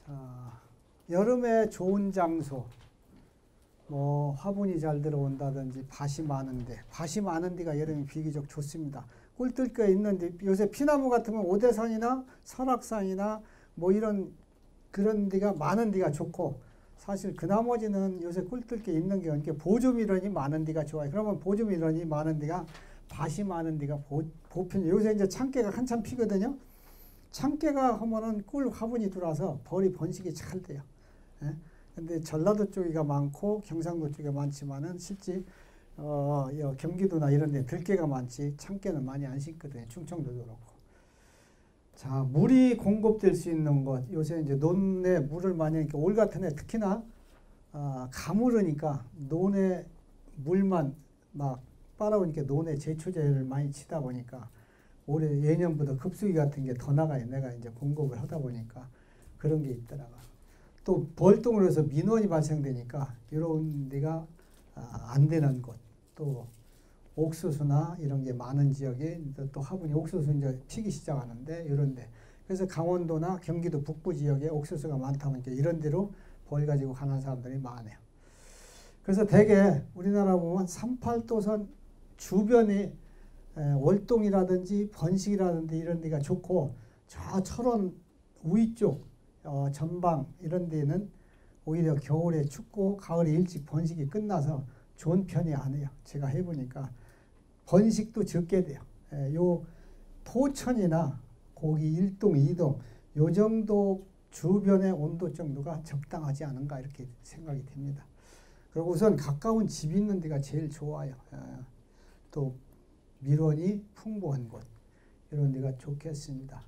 자, 여름에 좋은 장소, 뭐 화분이 잘 들어온다든지 밭이 많은 데가 여름에 비교적 좋습니다. 꿀들겨 있는데 요새 피나무 같은 건 오대산이나 설악산이나 뭐 이런 그런 데가 많은 데가 좋고, 사실 그 나머지는 요새 꿀들겨 있는 게 이렇게 보조밀원이 많은 데가 좋아요. 그러면 보조밀원이 많은 데가 밭이 많은 데가 보편. 요새 이제 참깨가 한참 피거든요. 참깨가 하면은 꿀 화분이 들어와서 벌이 번식이 잘 돼요. 예? 근데 전라도 쪽이가 많고 경상도 쪽이 많지만은 실제 경기도나 이런 데 들깨가 많지 참깨는 많이 안 심거든요. 충청도도 그렇고. 자, 물이 공급될 수 있는 것. 요새 이제 논에 물을 많이, 그러니까 올 같은 해 특히나 가물으니까 논에 물만 막 빨아오니까 논에 제초제를 많이 치다 보니까 올해 예년보다 급수기 같은 게 더 나가요. 내가 이제 공급을 하다 보니까 그런 게 있더라고요. 또 벌동으로 해서 민원이 발생되니까 이런 데가 안 되는 곳, 또 옥수수나 이런 게 많은 지역에 또 화분이 옥수수 이제 피기 시작하는데 이런 데. 그래서 강원도나 경기도 북부 지역에 옥수수가 많다 보니까 이런 데로 벌 가지고 가는 사람들이 많아요. 그래서 대개 우리나라 보면 38도선 주변에 월동이라든지 번식이라든지 이런 데가 좋고, 저 철원 우위 쪽 전방 이런 데는 오히려 겨울에 춥고 가을에 일찍 번식이 끝나서 좋은 편이 아니에요. 제가 해보니까 번식도 적게 돼요. 요 포천이나 거기 1동, 2동 요 정도 주변의 온도 정도가 적당하지 않은가 이렇게 생각이 됩니다. 그리고 우선 가까운 집 있는 데가 제일 좋아요. 또 밀원이 풍부한 곳 이런 데가 좋겠습니다.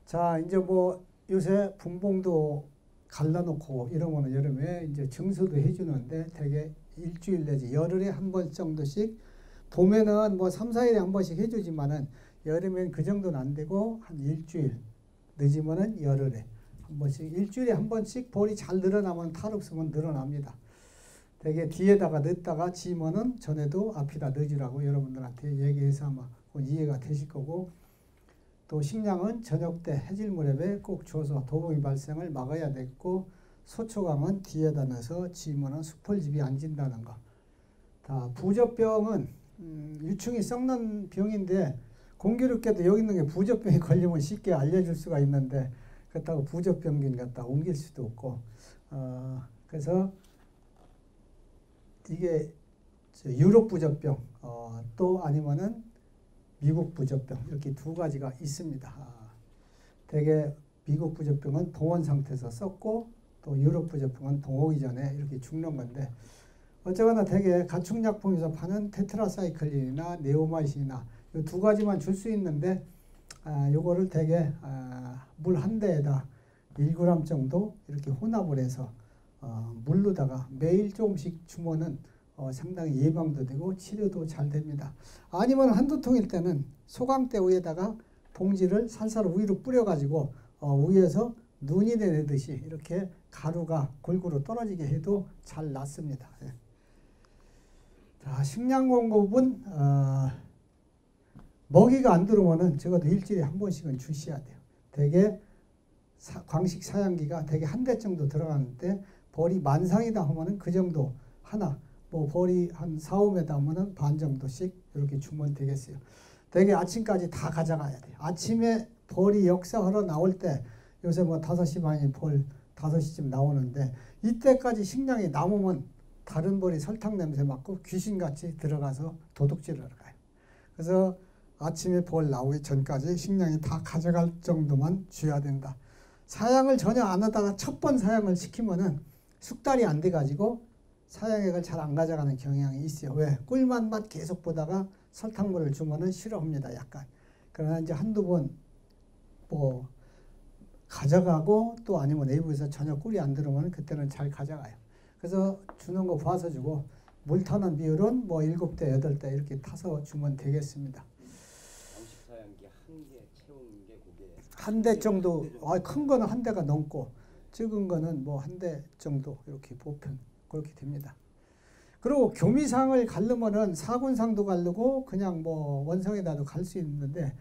자, 이제 뭐 요새 분봉도 갈라놓고 이러면 여름에 이제 증수도 해주는데 대개 일주일 내지 열흘에 한 번 정도씩, 봄에는 뭐 3, 4일에 한 번씩 해주지만은 여름엔 그 정도는 안 되고 한 일주일, 늦으면은 열흘에 한 번씩, 일주일에 한 번씩 벌이 잘 늘어나면 탈 없으면 늘어납니다. 대개 뒤에다가 넣다가 지면은 전에도 앞에다 넣어주라고 여러분들한테 얘기해서 아마 이해가 되실 거고, 또 식량은 저녁 때 해질무렵에 꼭 줘서 도봉이 발생을 막아야 되고, 소초강은 뒤에다 넣어서 지면은 수풀집이 안 진다는 거. 다 부적병은 유충이 썩는 병인데 공교롭게도 여기 있는 게 부적병이 걸리면 쉽게 알려줄 수가 있는데 그렇다고 부적병균 갖다 옮길 수도 없고, 그래서 이게 유럽 부적병 또 아니면은 미국 부적병 이렇게 두 가지가 있습니다. 대개 미국 부적병은 동원 상태에서 썩고 또 유럽 부적병은 동오기 전에 이렇게 죽는 건데, 어쨌거나 대개 가축약품에서 파는 테트라사이클린이나 네오마이신이나 이 두 가지만 줄 수 있는데, 요거를 대개 물 한 대에다 1g 정도 이렇게 혼합을 해서 물로다가 매일 조금씩 주면은 상당히 예방도 되고 치료도 잘 됩니다. 아니면 한두 통일 때는 소강대 위에다가 봉지를 살살 위로 뿌려가지고 위에서 눈이 내리듯이 이렇게 가루가 골고루 떨어지게 해도 잘 낫습니다. 예. 자, 식량 공급은 먹이가 안 들어오면은 적어도 일주일에 한 번씩은 주셔야 돼요. 대개 광식 사양기가 대개 한 대 정도 들어가는데 벌이 만상이다 하면은 그 정도 하나, 뭐 벌이 한 4, 5m 하면은 반 정도씩 이렇게 주면 되겠어요. 대개 아침까지 다 가져가야 돼요. 아침에 벌이 역사하러 나올 때 요새 뭐 5시 반에 벌 5시쯤 나오는데 이때까지 식량이 남으면 다른 벌이 설탕 냄새 맡고 귀신같이 들어가서 도둑질을 가요. 그래서 아침에 벌 나오기 전까지 식량이 다 가져갈 정도만 줘야 된다. 사양을 전혀 안 하다가 첫 번 사양을 시키면은 숙달이 안 돼가지고 사양액을 잘 안 가져가는 경향이 있어요. 왜? 꿀맛만 계속 보다가 설탕물을 주면은 싫어합니다. 약간. 그러나 이제 한두 번 뭐 가져가고 또 아니면 내부에서 전혀 꿀이 안 들어오면 그때는 잘 가져가요. 그래서 주는 거 봐서 주고, 물 타는 비율은 뭐 7대, 8대 이렇게 타서 주면 되겠습니다. 사양기 한 개 채우는 게 그게 한 대 정도, 큰 거는 한 대가 넘고 적은 거는 뭐 한 대 정도 이렇게 보편 그렇게 됩니다. 그리고 교미상을 가르면은 사군상도 가르고 그냥 뭐 원성에다도 갈 수 있는데,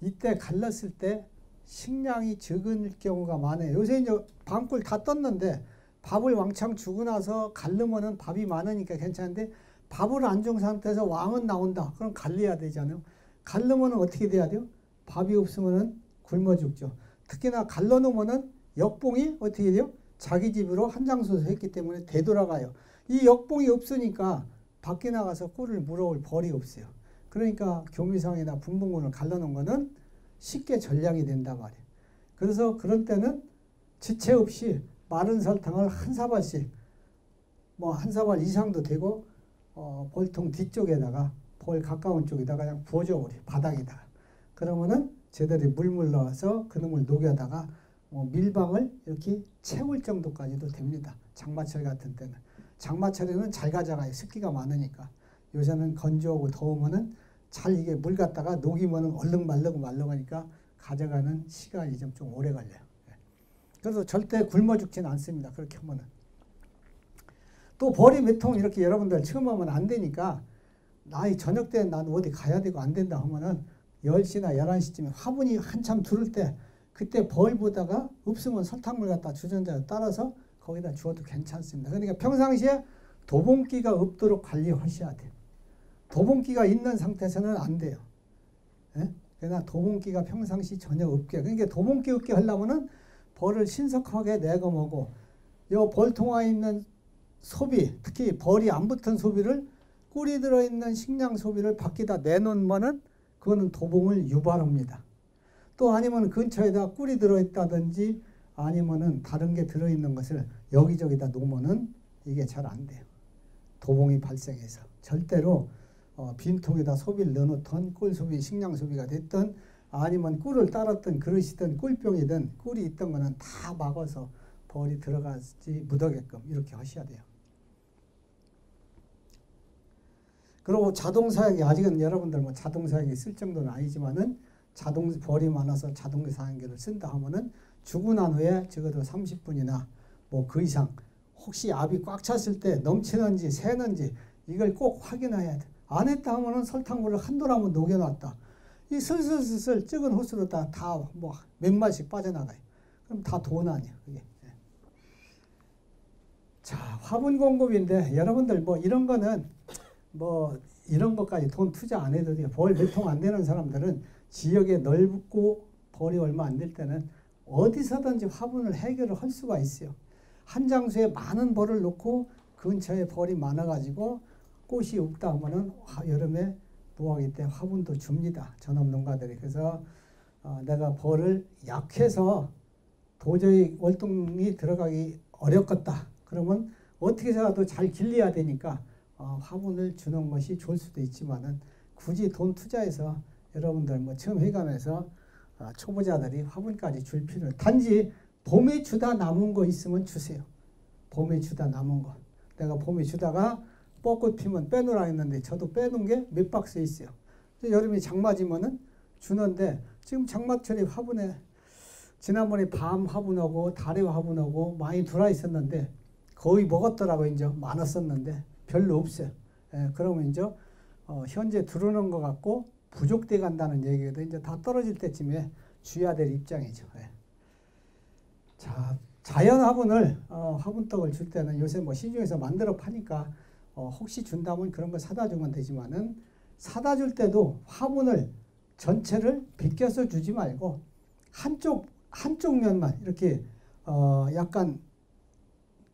이때 갈랐을 때 식량이 적은 경우가 많아요. 요새 이제 밤꿀 다 떴는데 밥을 왕창 주고 나서 갈르면은 밥이 많으니까 괜찮은데 밥을 안 준 상태에서 왕은 나온다. 그럼 갈려야 되잖아요. 갈르면은 어떻게 돼야 돼요? 밥이 없으면은 굶어 죽죠. 특히나 갈러 놓으면은 역봉이 어떻게 돼요? 자기 집으로 한 장소에서 했기 때문에 되돌아가요. 이 역봉이 없으니까 밖에 나가서 꿀을 물어올 벌이 없어요. 그러니까 교미상이나 분봉군을 갈라놓은 거는 쉽게 전량이 된단 말이에요. 그래서 그런 때는 지체 없이 마른 설탕을 한 사발씩, 뭐 한 사발 이상도 되고, 볼통 뒤쪽에다가, 볼 가까운 쪽에다가 그냥 부어줘 버려요. 바닥에다가. 그러면은 제대로 물 넣어서 그놈을 녹여다가 밀방을 이렇게 채울 정도까지도 됩니다. 장마철 같은 때는. 장마철에는 잘 가져가요. 습기가 많으니까. 요새는 건조하고 더우면은 잘 이게 물 갖다가 녹이면은 얼렁말렁하니까 가져가는 시간이 좀 오래 걸려요. 그래서 절대 굶어 죽지는 않습니다. 그렇게 하면은. 또 벌이 몇 통 이렇게 여러분들 처음 하면 안 되니까 나이 저녁 때 난 어디 가야 되고 안 된다 하면은 10시나 11시쯤에 화분이 한참 두를 때 그때 벌 보다가 없으면 설탕물 갖다 주전자에 따라서 거기다 주어도 괜찮습니다. 그러니까 평상시에 도봉기가 없도록 관리하셔야 돼요. 도봉기가 있는 상태에서는 안 돼요. 예? 그러나 도봉기가 평상시 전혀 없게. 그러니까 도봉기 없게 하려면은 벌을 신속하게 내거먹고 요 벌통화에 있는 소비, 특히 벌이 안 붙은 소비를 꿀이 들어있는 식량 소비를 밖에다 내놓으면은 그거는 도봉을 유발합니다. 또 아니면 근처에다 꿀이 들어있다든지 아니면은 다른 게 들어있는 것을 여기저기다 놓으면은 이게 잘 안 돼요. 도봉이 발생해서. 절대로 빈통에다 소비를 넣어놓던 꿀 소비, 식량 소비가 됐든 아니면 꿀을 따랐던 그릇이든 꿀병이든 꿀이 있던 거는 다 막아서 벌이 들어가지 못하게끔 이렇게 하셔야 돼요. 그리고 자동사육이 아직은 여러분들 뭐 자동사육이 쓸 정도는 아니지만은 벌이 많아서 자동사육기를 쓴다 하면은 주고 난 후에 적어도 30분이나 뭐 그 이상 혹시 압이 꽉 찼을 때 넘치는지 새는지 이걸 꼭 확인해야 돼. 안 했다 하면은 설탕물을 한돌 한번 녹여놨다. 이 슬슬슬슬 적은 호수로 다 뭐 몇 마리씩 빠져나가요. 그럼 다 돈 아니야, 그게. 자, 화분 공급인데 여러분들 뭐 이런 거는 뭐 이런 것까지 돈 투자 안 해도 돼요. 벌 몇 통 안 되는 사람들은 지역에 넓고 벌이 얼마 안 될 때는 어디서든지 화분을 해결을 할 수가 있어요. 한 장소에 많은 벌을 놓고 근처에 벌이 많아가지고 꽃이 없다 하면은 여름에 노하기 때 화분도 줍니다. 전업농가들이. 그래서 내가 벌을 약해서 도저히 월동이 들어가기 어렵겠다. 그러면 어떻게 해서라도 잘 길러야 되니까 화분을 주는 것이 좋을 수도 있지만은 굳이 돈 투자해서 여러분들 뭐 처음 해가면서 초보자들이 화분까지 줄 필요는 단지 봄에 주다 남은 거 있으면 주세요. 봄에 주다 남은 거. 내가 봄에 주다가 벚꽃 피면 빼놓으라 했는데 저도 빼놓은 게 몇 박스 있어요. 여름에 장마지면은 주는데 지금 장마철에 화분에 지난번에 밤 화분하고 달에 화분하고 많이 들어 있었는데 거의 먹었더라고요. 이제 많았었는데 별로 없어요. 그러면 이제 현재 들어오는 것 같고 부족돼 간다는 얘기거든요. 이제 다 떨어질 때쯤에 주어야 될 입장이죠. 자, 자연 화분을 화분떡을 줄 때는 요새 뭐 시중에서 만들어 파니까 혹시 준다면 그런 거 사다 주면 되지만은 사다 줄 때도 화분을 전체를 벗겨서 주지 말고 한쪽 면만 이렇게 약간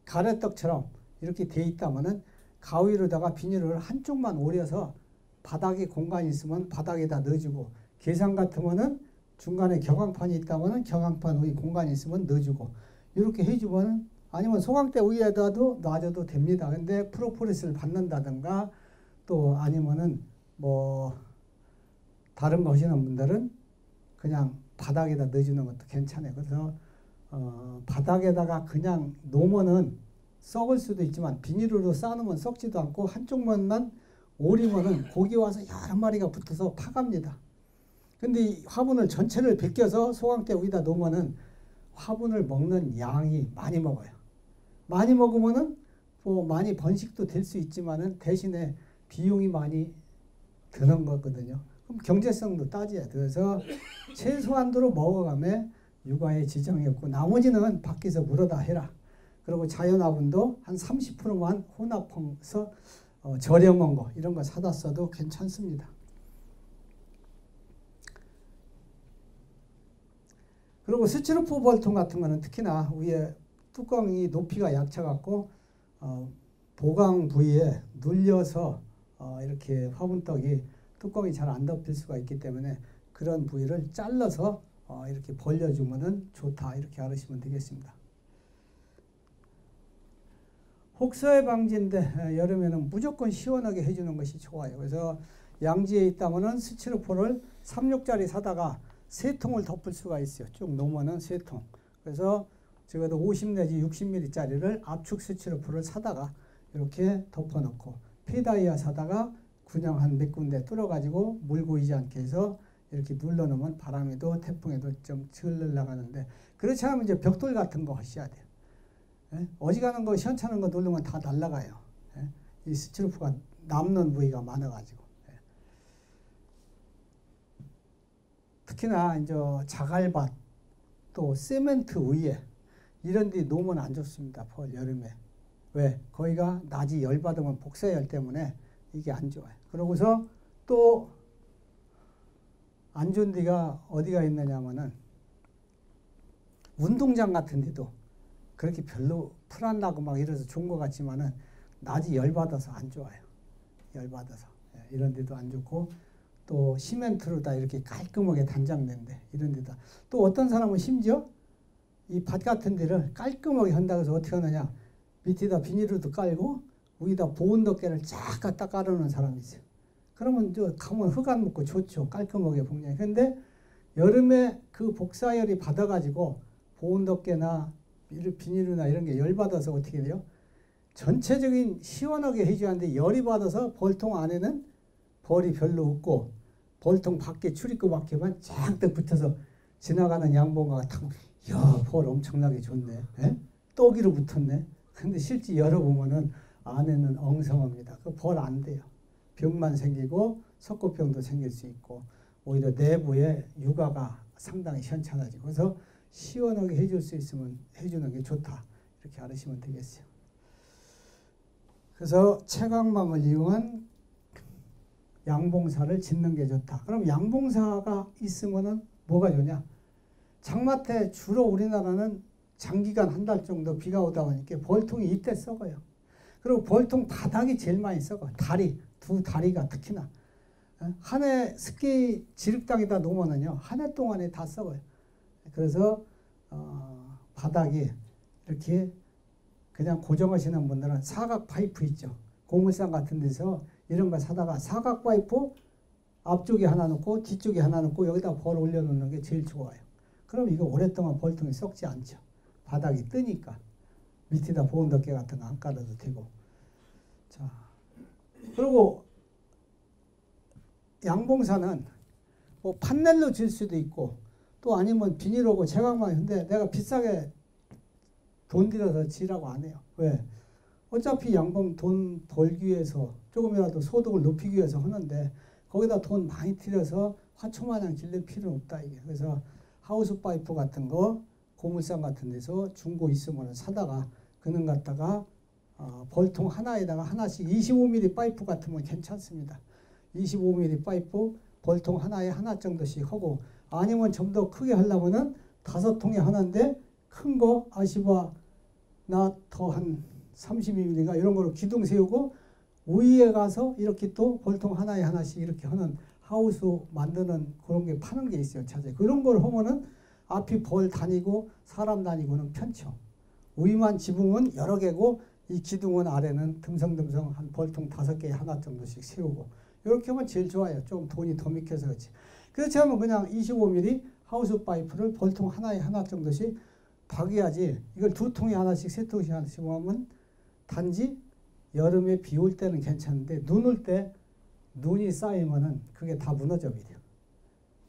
가래떡처럼 이렇게 돼 있다면은 가위로다가 비닐을 한쪽만 오려서 바닥에 공간이 있으면 바닥에다 넣어주고 계산 같으면은 중간에 경광판이 있다면은 경광판 위에 공간이 있으면 넣어주고 이렇게 해주면은 아니면 소강대 위에다도 놔줘도 됩니다. 근데 프로폴리스를 받는다든가 또 아니면은 뭐 다른 거 하시는 분들은 그냥 바닥에다 넣어주는 것도 괜찮아요. 그래서 바닥에다가 그냥 놓으면은 썩을 수도 있지만 비닐로 싸놓으면 썩지도 않고 한쪽만 오리면은 고기 와서 여러 마리가 붙어서 파갑니다. 근데 이 화분을 전체를 벗겨서 소강대 위에다 놓으면은 화분을 먹는 양이 많이 먹어요. 많이 먹으면은 뭐 많이 번식도 될 수 있지만은 대신에 비용이 많이 드는 거거든요. 그럼 경제성도 따져야 돼. 그래서 최소한도로 먹어가며 육아에 지장이 없고 나머지는 밖에서 물어다 해라. 그리고 자연화분도 한 30%만 혼합해서 저렴한 거 이런 거 사다 써도 괜찮습니다. 그리고 스티로폼 벌통 같은 거는 특히나 위에 뚜껑이 높이가 얕아갖고 보강 부위에 눌려서 이렇게 화분떡이 뚜껑이 잘 안 덮일 수가 있기 때문에 그런 부위를 잘라서 이렇게 벌려주면은 좋다 이렇게 알으시면 되겠습니다. 혹서의 방지인데 여름에는 무조건 시원하게 해주는 것이 좋아요. 그래서 양지에 있다면은 스티로폼을 3,6짜리 사다가 3통을 덮을 수가 있어요. 쭉 놓으면은 3통. 그래서 적어도 50 내지 60mm짜리를 압축 스티로폼을 사다가 이렇게 덮어놓고 피다이아 사다가 그냥 한 몇 군데 뚫어가지고 물 고이지 않게 해서 이렇게 눌러놓으면 바람에도 태풍에도 좀 덜 나가는데 그렇지 않으면 이제 벽돌 같은 거 하셔야 돼요. 예? 어지간한 거 시원찮은 거 누르면 다 날아가요. 예? 이 스티로폼가 남는 부위가 많아가지고. 예. 특히나 이제 자갈밭 또 세멘트 위에 이런 데 놓으면 안 좋습니다. 벌 여름에. 왜? 거기가 낮이 열 받으면 복사열 때문에 이게 안 좋아요. 그러고서 또 안 좋은 데가 어디가 있느냐면은 운동장 같은 데도 그렇게 별로 풀 안 나고 막 이래서 좋은 것 같지만은 낮이 열 받아서 안 좋아요. 열 받아서. 이런 데도 안 좋고 또 시멘트로 다 이렇게 깔끔하게 단장된데 이런 데다 또 어떤 사람은 심지어 이 밭 같은 데를 깔끔하게 한다고 해서 어떻게 하느냐 밑에다 비닐로도 깔고 위에다 보온 덮개를 쫙 갖다 깔아놓은 사람이 있어요. 그러면 저 가면 흙 안 묻고 좋죠. 깔끔하게 복냥. 근데 여름에 그 복사열이 받아가지고 보온 덮개나 비닐이나 이런 게 열 받아서 어떻게 돼요? 전체적인 시원하게 해줘야 하는데 열이 받아서 벌통 안에는 벌이 별로 없고 벌통 밖에 출입구 밖에만 쫙 붙어서 지나가는 양봉가가 탁 야, 벌 엄청나게 좋네. 에? 또기로 붙었네. 근데 실제 열어보면은 안에는 엉성합니다. 그 벌 안 돼요. 병만 생기고 석고병도 생길 수 있고 오히려 내부에 육아가 상당히 현찮아지고 그래서 시원하게 해줄 수 있으면 해주는 게 좋다. 이렇게 알으시면 되겠어요. 그래서 채광망을 이용한 양봉사를 짓는 게 좋다. 그럼 양봉사가 있으면은 뭐가 좋냐? 장마 때 주로 우리나라는 장기간 한 달 정도 비가 오다 보니까 벌통이 이때 썩어요. 그리고 벌통 바닥이 제일 많이 썩어. 다리, 두 다리가 특히나. 한 해 스키 지륵땅에다 놓으면은요, 한 해 동안에 다 썩어요. 그래서 바닥이 이렇게 그냥 고정하시는 분들은 사각 파이프 있죠. 고물상 같은 데서 이런 거 사다가 사각 파이프 앞쪽에 하나 놓고 뒤쪽에 하나 놓고 여기다 벌 올려놓는 게 제일 좋아요. 그럼 이거 오랫동안 벌통이 썩지 않죠. 바닥이 뜨니까. 밑에다 보온 덮개 같은 거 안 깔아도 되고. 자, 그리고 양봉사는 뭐 판넬로 질 수도 있고 또 아니면 비닐하고 채광망이 근데 내가 비싸게 돈 들여서 지라고 안 해요. 왜? 어차피 양봉 돈 벌기 위해서 조금이라도 소득을 높이기 위해서 하는데 거기다 돈 많이 들여서 화초마냥 길릴 필요는 없다 이게. 그래서 하우스 파이프 같은 거 고물상 같은 데서 중고 있으면 사다가 그는 갖다가 벌통 하나에다가 하나씩 25mm 파이프 같으면 괜찮습니다. 25mm 파이프 벌통 하나에 하나 정도씩 하고 아니면 좀 더 크게 하려면은 5통에 하나인데 큰 거 아시바 나 더 한 32mm가 이런 거로 기둥 세우고 위에 가서 이렇게 또 벌통 하나에 하나씩 이렇게 하는 하우스 만드는 그런 게 파는 게 있어요. 자세히. 그런 걸 하면은 앞이 벌 다니고 사람 다니고는 편쳐. 위만 지붕은 여러 개고 이 기둥은 아래는 듬성듬성 한 벌통 5개에 하나 정도씩 세우고 이렇게 하면 제일 좋아요. 좀 돈이 더 미켜서 그렇지. 그렇지 않으면 그냥 25mm 하우스 파이프를 벌통 하나에 하나 정도씩 박아야지. 이걸 2통에 하나씩 3통씩 하나씩 하면 단지 여름에 비 올 때는 괜찮은데 눈 올 때 눈이 쌓이면은 그게 다 무너져 버려요.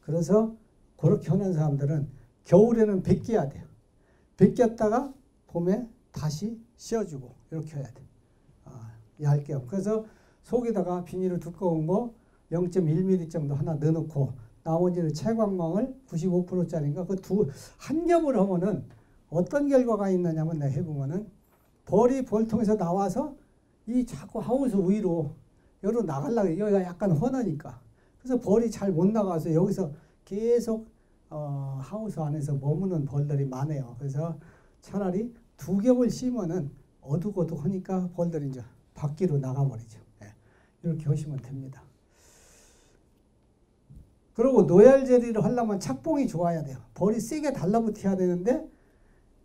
그래서 그렇게 하는 사람들은 겨울에는 벗겨야 돼요. 벗겼다가 봄에 다시 씌워주고 이렇게 해야 돼. 얇게 하고. 그래서 속에다가 비닐을 두꺼운 거 0.1mm 정도 하나 넣어놓고 나머지는 채광망을 95%짜리인가 그 한 겹을 하면은 어떤 결과가 있느냐면 내가 해보면은 벌이 벌통에서 나와서 이 자꾸 하우스 위로 여기로 나가려고 여기가 약간 훤하니까 그래서 벌이 잘 못 나가서 여기서 계속 하우스 안에서 머무는 벌들이 많아요. 그래서 차라리 두 겹을 씌우면은 어둑어둑하니까 벌들이 이제 밖으로 나가버리죠. 예. 이렇게 하시면 됩니다. 그리고 노열제리를 하려면 착봉이 좋아야 돼요. 벌이 세게 달라붙어야 되는데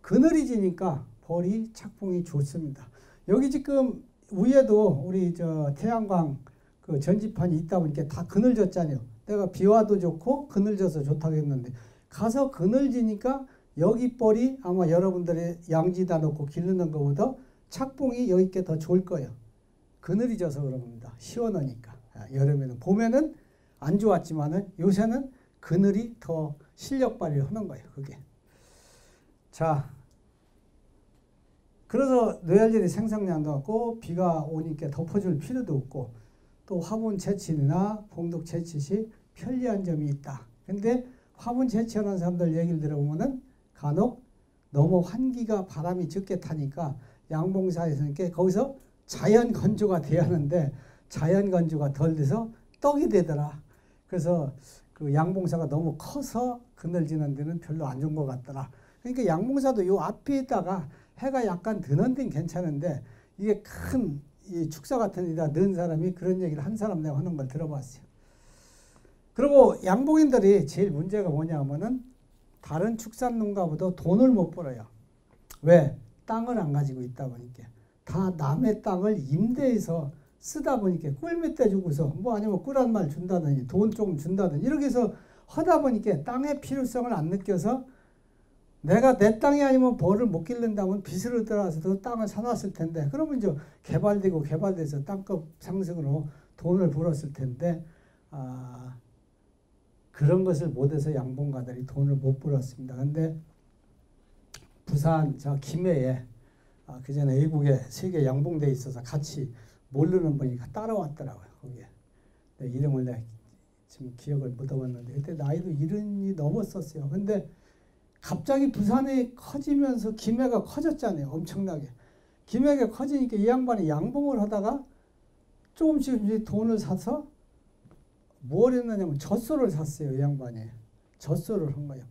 그늘이 지니까 벌이 착봉이 좋습니다. 여기 지금 위에도 우리 저 태양광 그 전지판이 있다 보니까 다 그늘졌잖아요. 내가 비와도 좋고 그늘져서 좋다고 했는데 가서 그늘지니까 여기 벌이 아마 여러분들이 양지다 놓고 기르는 것보다 착봉이 여기 게 더 좋을 거예요. 그늘이 져서 그런 겁니다. 시원하니까. 여름에는 봄에는 안 좋았지만은 요새는 그늘이 더 실력 발휘를 하는 거예요. 그게. 자, 그래서 노열질이 생성량도 없고 비가 오니까 덮어줄 필요도 없고 또 화분 채취나 봉독 채취 시 편리한 점이 있다. 근데 화분 채취하는 사람들 얘기를 들어보면은 간혹 너무 환기가 바람이 적게 타니까 양봉사에서는 거기서 자연 건조가 돼야 하는데 자연 건조가 덜 돼서 떡이 되더라. 그래서 그 양봉사가 너무 커서 그늘지는 데는 별로 안 좋은 것 같더라. 그러니까 양봉사도 요 앞에다가 해가 약간 드는 데는 괜찮은데 이게 큰 이 축사 같은 데다 넣은 사람이 그런 얘기를 한 사람 내가 하는 걸 들어봤어요. 그리고 양봉인들이 제일 문제가 뭐냐면은 다른 축산농가보다 돈을 못 벌어요. 왜? 땅을 안 가지고 있다 보니까. 다 남의 땅을 임대해서 쓰다 보니까 꿀 몇 대 주고서 뭐 아니면 꿀 한 말 준다든지 돈 조금 준다든지 이렇게 해서 하다 보니까 땅의 필요성을 안 느껴서 내가 내 땅이 아니면 벌을 못 기른다면 빚을 들어와서도 땅을 사놨을 텐데 그러면 이제 개발돼서 땅값 상승으로 돈을 벌었을 텐데 그런 것을 못해서 양봉가들이 돈을 못 벌었습니다. 근데 부산 저 김해에 그 전에 외국에 세계 양봉대에 있어서 같이 모르는 분이 따라왔더라고요. 거기에 이름을 내가 지금 기억을 못 하겠는데 그때 나이도 70이 넘었었어요. 근데 갑자기 부산이 커지면서 김해가 커졌잖아요. 엄청나게. 김해가 커지니까 이 양반이 양봉을 하다가 조금씩 돈을 사서 뭘 했느냐면 젖소를 샀어요. 이 양반이. 젖소를 한 거예요.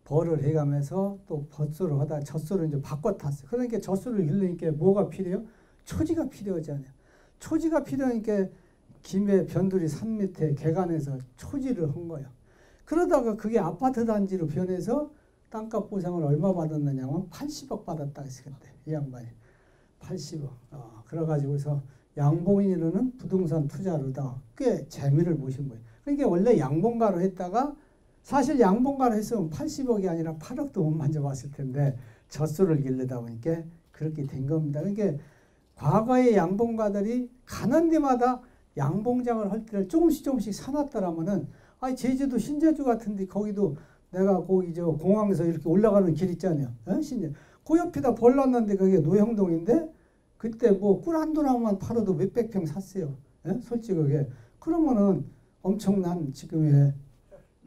벌을 해가면서 또 젖소를 하다가 젖소를 이제 바꿔 탔어요. 그러니까 젖소를 기르니까 뭐가 필요해요? 초지가 필요하잖아요. 초지가 필요하니까 김해 변두리 산 밑에 개간에서 초지를 한 거예요. 그러다가 그게 아파트 단지로 변해서 땅값 보상을 얼마 받았느냐면 80억 받았다 했어요. 그때 이 양반이 80억. 그래가지고서 양봉인으로는 부동산 투자로다 꽤 재미를 보신 거예요. 그러니까 원래 양봉가로 했다가 사실 양봉가로 했으면 80억이 아니라 8억도 못 만져봤을 텐데 젖소를 기르다 보니까 그렇게 된 겁니다. 그러니까 과거의 양봉가들이 가는 데마다 양봉장을 할 때를 조금씩 사놨더라면은 제주도 신제주 같은데 거기도 내가 거기 저 공항에서 이렇게 올라가는 길 있잖아요. 그 옆에다 벌 났는데 그게 노형동인데 그때 뭐 꿀 한 도나무만 팔아도 몇백 평 샀어요. 솔직하게. 그러면은 엄청난 지금의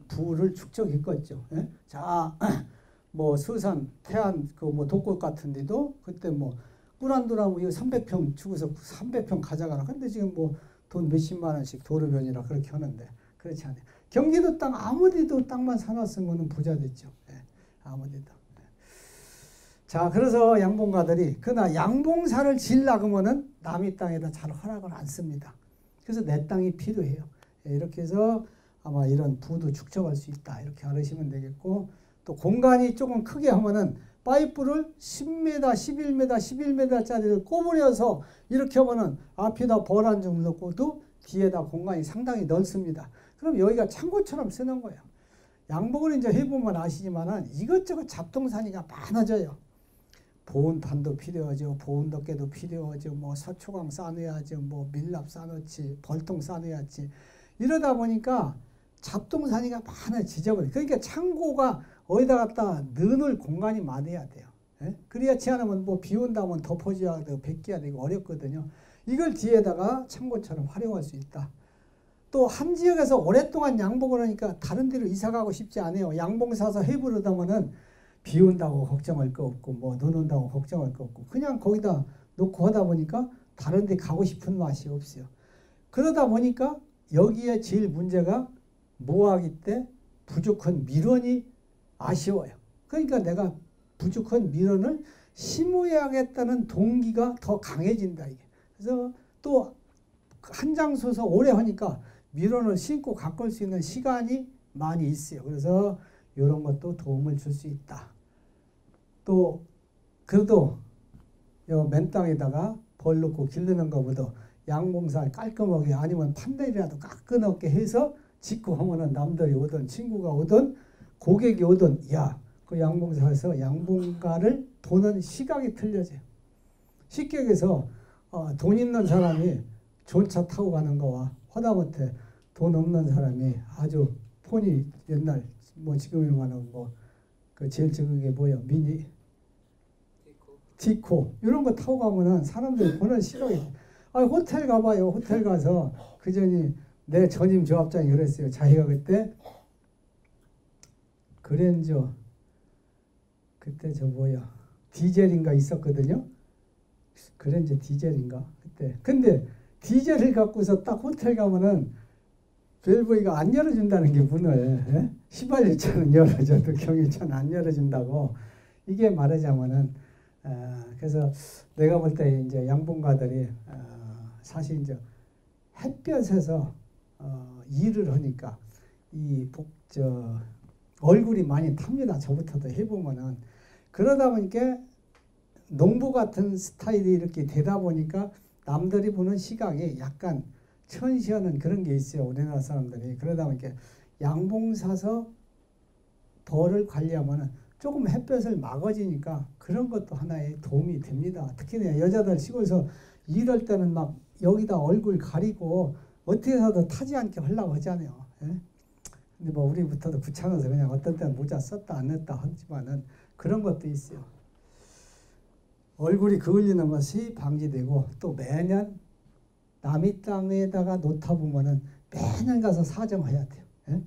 부를 축적했겠죠. 자, 뭐 서산, 태안 그 뭐 독곡 같은 데도 그때 뭐 꿀 한 도나무 이거 300평 주고서 300평 가져가라. 근데 지금 뭐 돈 몇십만 원씩 도로변이라 그렇게 하는데 그렇지 않아요. 경기도 땅 아무데도 땅만 사놨으면 부자 됐죠. 아무데도. 자, 그래서 양봉가들이 그러나 양봉사를 지으려고 하면은 남의 땅에다 잘 허락을 안 씁니다. 그래서 내 땅이 필요해요. 이렇게 해서 아마 이런 부도 축적할 수 있다. 이렇게 알으시면 되겠고 또 공간이 조금 크게 하면은 파이프를 10m, 11m, 11m짜리를 꼬부려서 이렇게 하면은 앞에다 벌 한 점 넣고도 뒤에다 공간이 상당히 넓습니다. 그럼 여기가 창고처럼 쓰는 거예요. 양봉을 이제 해보면 아시지만은 이것저것 잡동사니가 많아져요. 보온판도 필요하죠. 보온덮개도 필요하죠. 뭐 서초강 싸놓아야죠. 뭐 밀랍 싸놓지, 벌통 싸놓아야지. 이러다 보니까 잡동사니가 많아지져버려요. 그러니까 창고가 어디다 갖다 넣을 공간이 많아야 돼요. 그래야지 않으면 뭐 비 온다면 덮어줘야 되고 벗겨야 되고 어렵거든요. 이걸 뒤에다가 창고처럼 활용할 수 있다. 또 한 지역에서 오랫동안 양봉을 하니까 다른 데로 이사 가고 싶지 않아요. 양봉 사서 해부르다 보면 비 온다고 걱정할 거 없고 뭐 눈 온다고 걱정할 거 없고 그냥 거기다 놓고 하다 보니까 다른 데 가고 싶은 맛이 없어요. 그러다 보니까 여기에 제일 문제가 모아기 때 부족한 밀원이 아쉬워요. 그러니까 내가 부족한 밀원을 심어야겠다는 동기가 더 강해진다 이게. 그래서 또 한 장소에서 오래 하니까 밀원을 심고 가꿀 수 있는 시간이 많이 있어요. 그래서 이런 것도 도움을 줄 수 있다. 또 그래도 맨 땅에다가 벌 넣고 기르는 것보다 양봉살 깔끔하게 아니면 판넬이라도 까끈하게 해서 짓고 하면은 남들이 오든 친구가 오든 고객이 오든 야, 그 양봉사에서 양봉가를 보는 시각이 틀려져요. 쉽게 얘기해서 돈 있는 사람이 좋은 차 타고 가는 거와 하다못해 돈 없는 사람이 아주 폰이 옛날 뭐 지금이면은 뭐 그 제일 적은 게 뭐예요? 미니 디코 이런 거 타고 가면은 사람들이 보는 시각이 호텔 가봐요. 호텔 가서 그 전이 내 전임 조합장이 그랬어요. 자기가 그때 그랜저 그때 저 뭐야 디젤인가 있었거든요. 그랜저 디젤인가 그때. 근데 디젤을 갖고서 딱 호텔 가면은 벨보이가 안 열어준다는 게 문을 휘발유차는 열어줘도 경유차는 안 열어준다고. 이게 말하자면은 그래서 내가 볼 때 이제 양봉가들이 사실 이제 햇볕에서 일을 하니까 얼굴이 많이 탑니다. 저부터도 해보면은. 그러다 보니까 농부 같은 스타일이 이렇게 되다 보니까 남들이 보는 시각이 약간 천시하는 그런 게 있어요. 우리나라 사람들이. 그러다 보니까 양봉 사서 벌을 관리하면은 조금 햇볕을 막아지니까 그런 것도 하나의 도움이 됩니다. 특히나 여자들 시골에서 일할 때는 막 여기다 얼굴 가리고 어떻게 해서도 타지 않게 하려고 하잖아요. 예? 근데 뭐 우리부터도 귀찮아서 그냥 어떤 때는 모자 썼다 안 냈다 하지만은 그런 것도 있어요. 얼굴이 그을리는 것이 방지되고 또 매년 남의 땅에다가 놓다 보면은 매년 가서 사정해야 돼요. 예?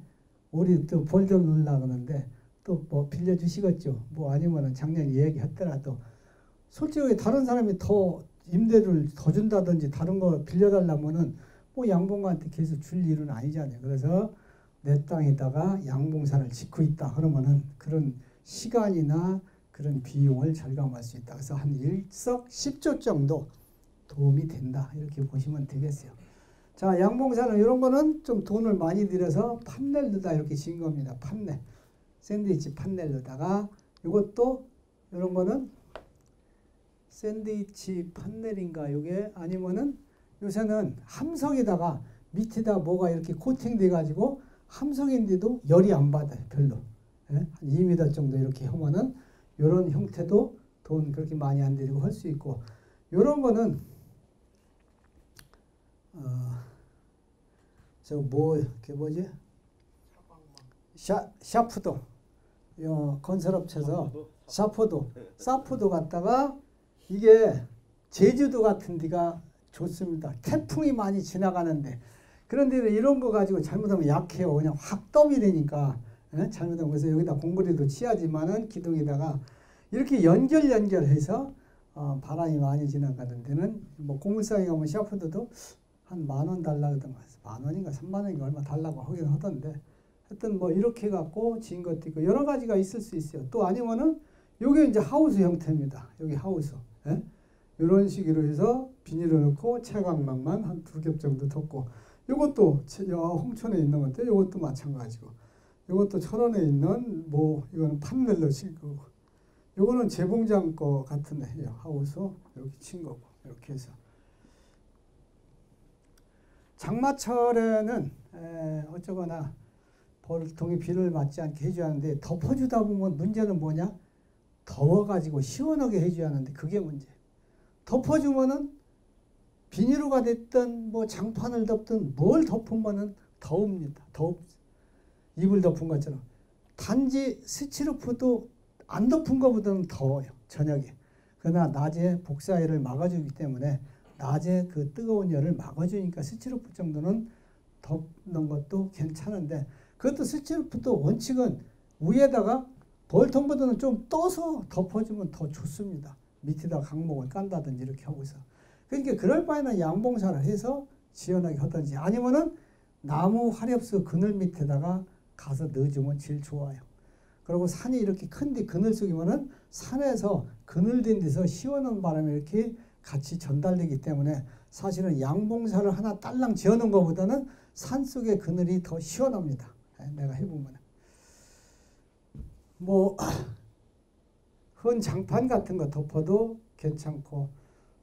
우리 또 벌 좀 넣으려고 하는데 또 뭐 빌려주시겠죠. 뭐 아니면은 작년에 얘기했더라도 솔직히 다른 사람이 더 임대료를 더 준다든지 다른 거 빌려달라면은 뭐 양봉가한테 계속 줄 일은 아니잖아요. 그래서 내 땅에다가 양봉사를 짓고 있다 그러면은 그런 시간이나 그런 비용을 절감할 수 있다. 그래서 한 일석십조 정도 도움이 된다. 이렇게 보시면 되겠어요. 자, 양봉사는 이런 거는 좀 돈을 많이 들여서 판넬로다 이렇게 지은 겁니다. 판넬. 샌드위치 판넬로다가 이것도 이런 거는 샌드위치 판넬인가 이게 아니면은 요새는 함석에다가 밑에다 뭐가 이렇게 코팅돼 가지고 함석인데도 열이 안 받아요. 별로. 예? 한 2m 정도 이렇게 하면은 이런 형태도 돈 그렇게 많이 안 들이고 할 수 있고 이런 거는 그게 뭐지? 샤프도 건설업체에서 사포도 갖다가 이게 제주도 같은 데가 좋습니다. 태풍이 많이 지나가는데 그런데 이런 거 가지고 잘못하면 약해요. 그냥 확 덤이 되니까 잘못하면 그래서 여기다 공구리도 치야지만은 기둥에다가 이렇게 연결해서 바람이 많이 지나가는 데는 뭐 고물상에 가면 샤프도도 한 10,000원 달라 그러던가 10,000원인가 30,000원인가 얼마 달라고 하긴 하던데 하여튼 뭐 이렇게 갖고 지은 것도 있고 여러 가지가 있을 수 있어요. 또 아니면은 요게 이제 하우스 형태입니다. 여기 하우스. 예? 이런 식으로 해서 비닐을 넣고 채광망만 한 2겹 정도 덮고 요것도 홍천에 있는 건데 요것도 마찬가지고 요것도 천원에 있는 뭐 이거는 판넬로 친 거고 요거는 재봉장 거 같은 애예요. 하우스 이렇게 친 거고 이렇게 해서 장마철에는 어쩌거나 벌통이 비를 맞지 않게 해줘야 하는데 덮어주다 보면 문제는 뭐냐? 더워가지고 시원하게 해줘야 하는데 그게 문제예요. 덮어주면은 비닐로가 됐든 뭐 장판을 덮든 뭘 덮으면은 더웁니다. 이불 덮은 것처럼. 단지 스티로폼도 안 덮은 것보다는 더워요. 저녁에. 그러나 낮에 복사열을 막아주기 때문에 낮에 그 뜨거운 열을 막아주니까 스티로폼 정도는 덮는 것도 괜찮은데 그것도 스티로폼도 원칙은 위에다가 벌통보다는 좀 떠서 덮어주면 더 좋습니다. 밑에다가 강목을 깐다든지 이렇게 하고 있어. 그러니까 그럴 바에는 양봉사를 해서 지연하게 하든지 아니면은 나무 화렵수 그늘 밑에다가 가서 넣어주면 제일 좋아요. 그리고 산이 이렇게 큰데 그늘 속이면은 산에서 그늘된 데서 시원한 바람이 이렇게 같이 전달되기 때문에 사실은 양봉사를 하나 딸랑 지어놓은 것보다는 산 속의 그늘이 더 시원합니다. 내가 해보면. 뭐, 흔 장판 같은 거 덮어도 괜찮고,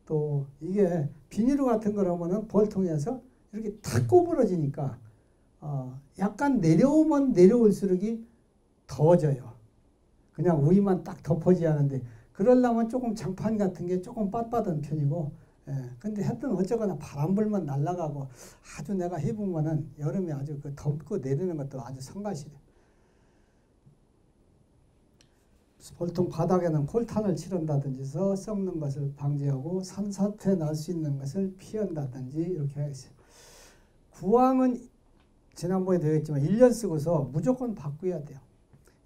또 이게 비닐 같은 거라면은 벌통에서 이렇게 탁 꼬부러지니까, 약간 내려오면 내려올수록이 더워져요. 그냥 위만 딱 덮어지 않은데, 그러려면 조금 장판 같은 게 조금 빳빳한 편이고, 근데 하여튼 어쩌거나 바람 불면 날아가고 아주 내가 해보면은 여름에 아주 그 덮고 내리는 것도 아주 성가시래. 보통 바닥에는 콜탄을 칠한다든지 해서 썩는 것을 방지하고 산사태 날 수 있는 것을 피한다든지 이렇게 하겠어요. 구황은 지난번에 되었지만 1년 쓰고서 무조건 바꿔야 돼요.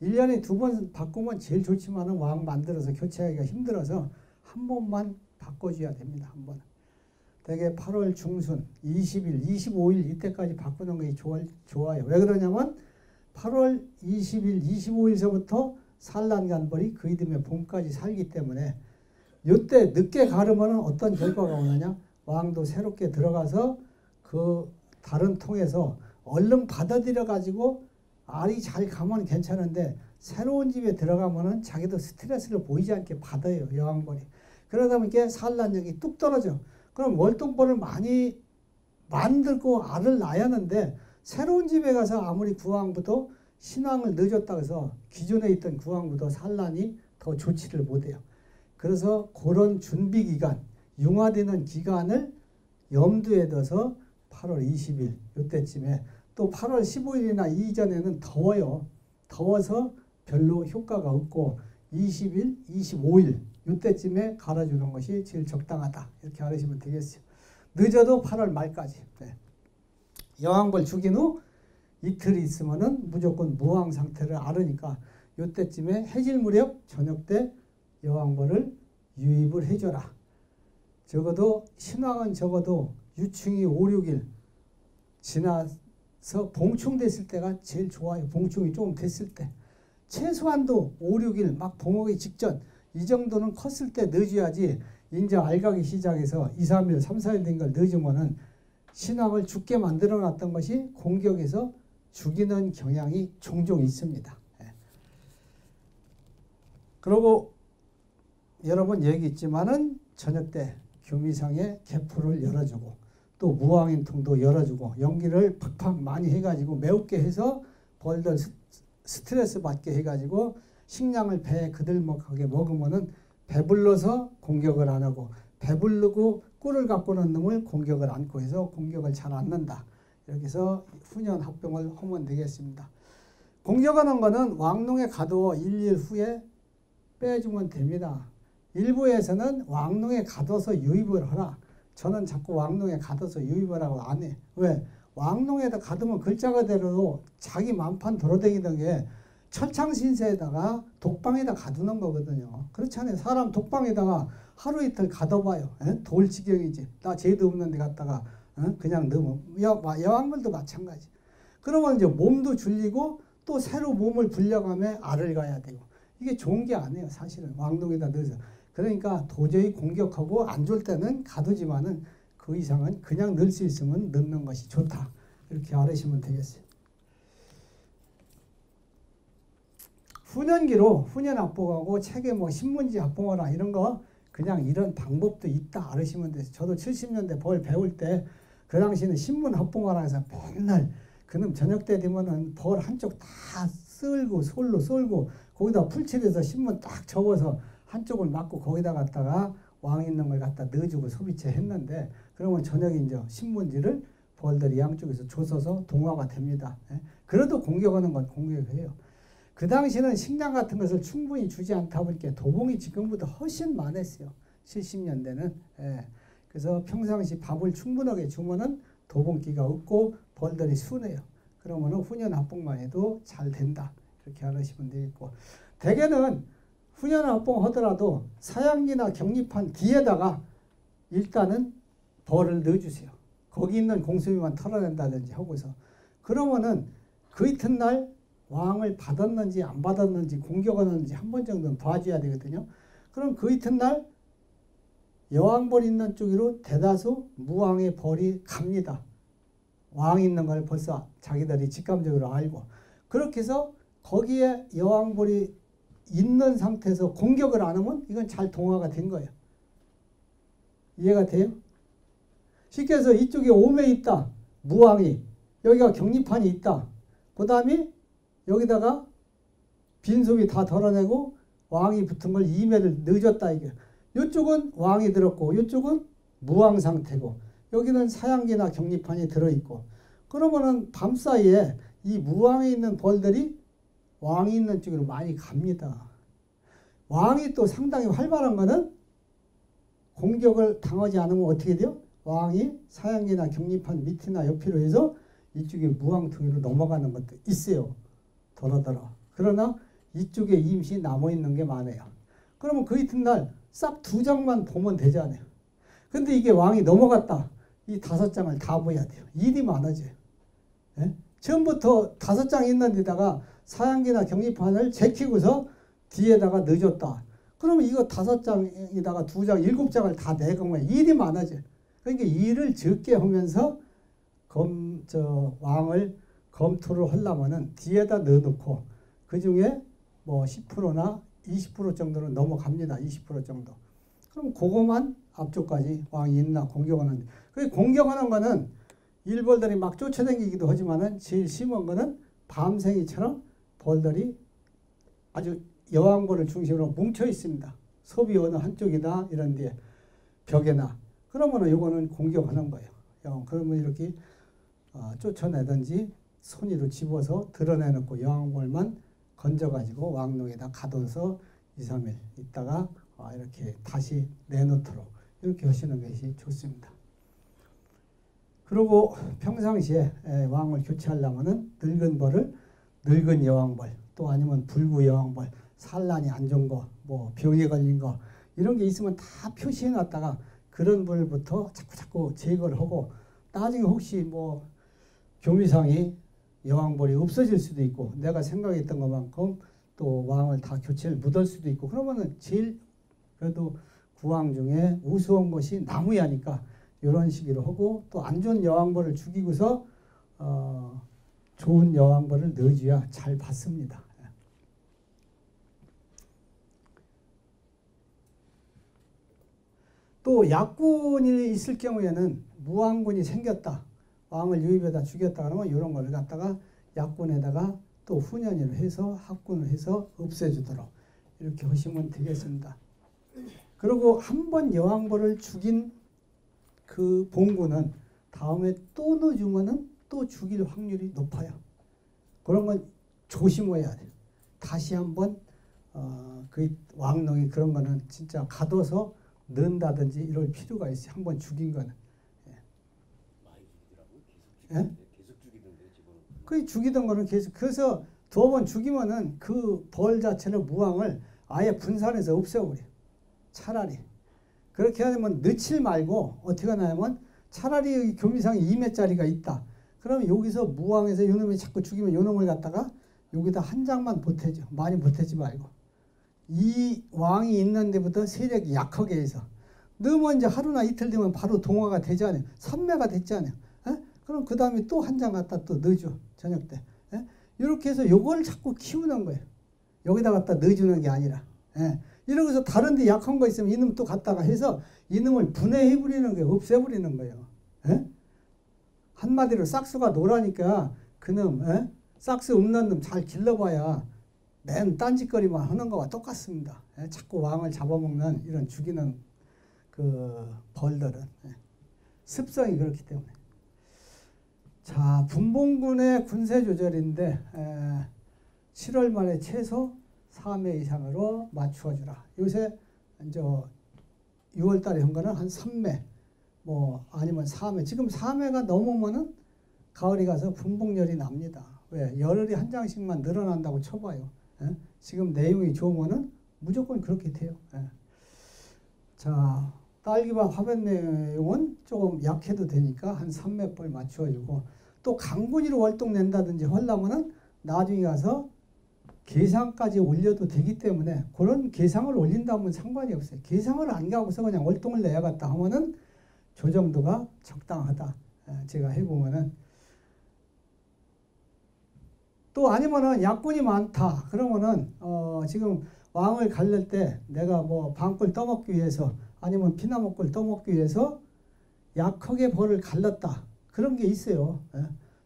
1년에 2번 바꾸면 제일 좋지만 왕 만들어서 교체하기가 힘들어서 한 번만 바꿔줘야 됩니다. 한 번. 대개 8월 중순 20일, 25일 이때까지 바꾸는 것이 좋아요. 왜 그러냐면 8월 20일, 25일서부터 산란간벌이 그 이듬해 봄까지 살기 때문에 이때 늦게 가르면 어떤 결과가 오느냐? 왕도 새롭게 들어가서 그 다른 통에서 얼른 받아들여 가지고 알이 잘 가면 괜찮은데 새로운 집에 들어가면은 자기도 스트레스를 보이지 않게 받아요. 여왕벌이. 그러다 보니까 산란력이 뚝 떨어져. 그럼 월동벌을 많이 만들고 알을 낳아야 하는데 새로운 집에 가서 아무리 구왕부도 신왕을 늦었다고 해서 기존에 있던 구왕부도 산란이 더 좋지를 못해요. 그래서 그런 준비 기간, 융화되는 기간을 염두에 둬서 8월 20일 이때쯤에 또 8월 15일이나 이전에는 더워요. 더워서 별로 효과가 없고 20일, 25일 이때쯤에 갈아주는 것이 제일 적당하다. 이렇게 알으시면 되겠어요. 늦어도 8월 말까지. 네. 여왕벌 죽인 후 이틀 있으면은 무조건 무왕 상태를 앓으니까 이때쯤에 해질 무렵 저녁 때 여왕벌을 유입을 해줘라. 적어도 신왕은 적어도 유충이 5, 6일 지나서 봉충됐을 때가 제일 좋아요. 봉충이 좀 됐을 때. 최소한도 5, 6일 막 봉하기 직전 이 정도는 컸을 때 넣어줘야지 이제 알가기 시작해서 2, 3일, 3, 4일 된 걸 넣어주면은 신왕을 죽게 만들어 놨던 것이 공격에서 죽이는 경향이 종종 있습니다. 그리고 여러 번 얘기했지만은 저녁 때 규미상에 개포를 열어주고 또 무왕인통도 열어주고 연기를 팍팍 많이 해가지고 매우게 해서 벌들 스트레스 받게 해가지고 식량을 배에 그들먹하게 먹으면은 배불러서 공격을 안 하고 배부르고 꿀을 갖고는 놈을 공격을 안고 해서 공격을 잘 안 넣는다. 이렇게 해서 훈연 합병을 하면 되겠습니다. 공격하는 거는 왕농에 가두어 1일 후에 빼주면 됩니다. 일부에서는 왕농에 가둬서 유입을 하라. 저는 자꾸 왕농에 가둬서 유입을 하고 안 해. 왜? 왕농에다 가두면 글자 그대로 자기 만판 돌아다니던 게 철창신세에다가 독방에다 가두는 거거든요. 그렇잖아요. 사람 독방에다가 하루 이틀 가둬봐요. 돌지경이지. 나 죄도 없는 데 갔다가 그냥 넣으면 여왕벌도 마찬가지. 그러면 이제 몸도 줄이고 또 새로 몸을 불려가며 알을 가야 되고 이게 좋은 게 아니에요. 사실은 왕동에다 넣어서. 그러니까 도저히 공격하고 안 좋을 때는 가두지만은 그 이상은 그냥 넣을 수 있으면 넣는 것이 좋다. 이렇게 알으시면 되겠어요. 훈연기로 훈연 합봉하고 책에 뭐 신문지 합봉하라 이런 거 그냥 이런 방법도 있다 알으시면 돼요. 저도 70년대 벌 배울 때 그 당시에는 신문 합봉하라 해서 맨날 그놈 저녁 때 되면은 벌 한쪽 다 쓸고 솔로 쏠고 거기다 풀칠해서 신문 딱 접어서 한쪽을 막고 거기다 갖다가 왕 있는 걸 갖다 넣어주고 소비체 했는데 그러면 저녁에 이제 신문지를 벌들이 양쪽에서 조서서 동화가 됩니다. 그래도 공격하는 건 공격해요. 그 당시에는 식량 같은 것을 충분히 주지 않다 보니까 도봉이 지금보다 훨씬 많았어요. 70년대는. 그래서 평상시 밥을 충분하게 주면은 도봉기가 없고 벌들이 순해요. 그러면 훈연합봉만 해도 잘 된다. 이렇게 알으시면 되겠고, 대개는 훈연합봉 하더라도 사양기나 격리판 뒤에다가 일단은 벌을 넣어주세요. 거기 있는 공수미만 털어낸다든지 하고서, 그러면은 그 이튿날 왕을 받았는지 안 받았는지 공격하는지 한 번 정도는 봐줘야 되거든요. 그럼 그 이튿날 여왕벌 있는 쪽으로 대다수 무왕의 벌이 갑니다. 왕 있는 걸 벌써 자기들이 직감적으로 알고, 그렇게 해서 거기에 여왕벌이 있는 상태에서 공격을 안 하면 이건 잘 동화가 된 거예요. 이해가 돼요? 쉽게 해서 이쪽에 오매 있다. 무왕이. 여기가 격리판이 있다. 그 다음에 여기다가 빈속이 다 덜어내고 왕이 붙은 걸 이매를 넣어줬다. 이게. 이쪽은 왕이 들었고 이쪽은 무왕 상태고 여기는 사양기나 격리판이 들어있고, 그러면은 밤사이에 이 무왕에 있는 벌들이 왕이 있는 쪽으로 많이 갑니다. 왕이 또 상당히 활발한 거는 공격을 당하지 않으면 어떻게 돼요? 왕이 사양기나 격리판 밑이나 옆으로 해서 이쪽에 무왕통으로 넘어가는 것도 있어요. 더러더러. 그러나 이쪽에 임시 남아있는 게 많아요. 그러면 그 이튿날 싹 2장만 보면 되잖아요. 근데 이게 왕이 넘어갔다. 이 5장을 다 보여야 돼요. 일이 많아져요. 예? 처음부터 5장 있는 데다가 사양기나 격리판을 제키고서 뒤에다가 넣어줬다. 그러면 이거 5장에다가 2장, 7장을 다 내보면 일이 많아져요. 그러니까 일을 적게 하면서 왕을 검토를 하려면은 뒤에다 넣어놓고 그 중에 뭐 10%나 20% 정도는 넘어갑니다. 20% 정도. 그럼 그거만 앞쪽까지 왕이 있나 공격하는. 그 공격하는 거는 일벌들이 막 쫓아다니기도 하지만은 제일 심한 거는 밤생이처럼 벌들이 아주 여왕벌을 중심으로 뭉쳐 있습니다. 섭이 어느 한쪽이다 이런 데 벽에나. 그러면은 요거는 공격하는 거예요. 그러면 이렇게 쫓아내든지 손으로 집어서 드러내놓고 여왕벌만 건져가지고 왕릉에다 가둬서 2, 3일 있다가 이렇게 다시 내놓도록 이렇게 하시는 것이 좋습니다. 그리고 평상시에 왕을 교체하려면은 늙은 벌을 늙은 여왕벌, 또 아니면 불구 여왕벌, 산란이 안 좋은 거, 뭐 병에 걸린 거 이런 게 있으면 다 표시해 놨다가 그런 벌부터 자꾸 제거를 하고, 나중에 혹시 뭐 교미상이 여왕벌이 없어질 수도 있고 내가 생각했던 것만큼 또 왕을 다 교체를 못할 수도 있고, 그러면은 제일 그래도 구왕 중에 우수한 것이 나무야니까 이런 식으로 하고, 또 안 좋은 여왕벌을 죽이고서 좋은 여왕벌을 넣어줘야 잘 받습니다. 또 약군이 있을 경우에는 무왕군이 생겼다. 왕을 유입에다 죽였다 그러면 이런 걸 갖다가 약군에다가 또 훈연을 해서 합군을 해서 없애주도록 이렇게 하시면 되겠습니다. 그리고 한 번 여왕벌을 죽인 그 봉군은 다음에 또 넣어주면은 또 죽일 확률이 높아요. 그런 건 조심해야 돼요. 다시 한번 그 왕릉이 그런 거는 진짜 가둬서 넣는다든지 이럴 필요가 있어요. 한 번 죽인 거는. 많이 죽이더라고요. 계속 죽이던데 지금. 그 죽이던 거는 계속. 그래서 2번 죽이면은 그 벌 자체를 무왕을 아예 분산해서 없애버려. 차라리. 그렇게 하면 넣지 말고 어떻게 하냐면 차라리 여기 교미상에 2매짜리가 있다. 그러면 여기서 무왕에서 요놈이 자꾸 죽이면 요놈을 갖다가 여기다 한 장만 보태죠. 많이 보태지 말고. 이 왕이 있는 데부터 세력이 약하게 해서 넣으면 이제 하루나 이틀 되면 바로 동화가 되잖아요. 선매가 됐잖아요. 에? 그럼 그 다음에 또 한 장 갖다 또 넣어줘. 저녁 때. 에? 이렇게 해서 요걸 자꾸 키우는 거예요. 여기다 갖다 넣어주는 게 아니라. 에? 이러고서 다른 데 약한 거 있으면 이놈 또 갖다가 해서 이놈을 분해해버리는 거예요. 없애버리는 거예요. 에? 한마디로 싹수가 노라니까 그놈 싹수 없는 놈 잘 길러봐야 맨 딴짓거리만 하는 거와 똑같습니다. 자꾸 왕을 잡아먹는 이런 죽이는 그 벌들은 습성이 그렇기 때문에. 자, 분봉군의 군세 조절인데 7월 말에 최소 3회 이상으로 맞추어 주라. 요새 이제 6월 달에 한 거는 한 3매, 뭐 아니면 3회. 지금 3회가 넘으면은 가을이 가서 분봉열이 납니다. 왜? 열흘이 한 장씩만 늘어난다고 쳐봐요. 예? 지금 내용이 좋으면은 무조건 그렇게 돼요. 예. 자, 딸기밥 화분 내용은 조금 약해도 되니까 한 3몇 번 맞춰주고, 또 강분위로 월동 낸다든지 하려면은 나중에 가서 계상까지 올려도 되기 때문에 그런 계상을 올린다면 상관이 없어요. 계상을 안 가고서 그냥 월동을 내야겠다 하면은 저 정도가 적당하다. 제가 해보면은. 또 아니면은 약분이 많다. 그러면은 지금 왕을 갈릴 때 내가 뭐 방꿀 떠먹기 위해서 아니면 피나무꿀 떠먹기 위해서 약하게 벌을 갈랐다. 그런 게 있어요.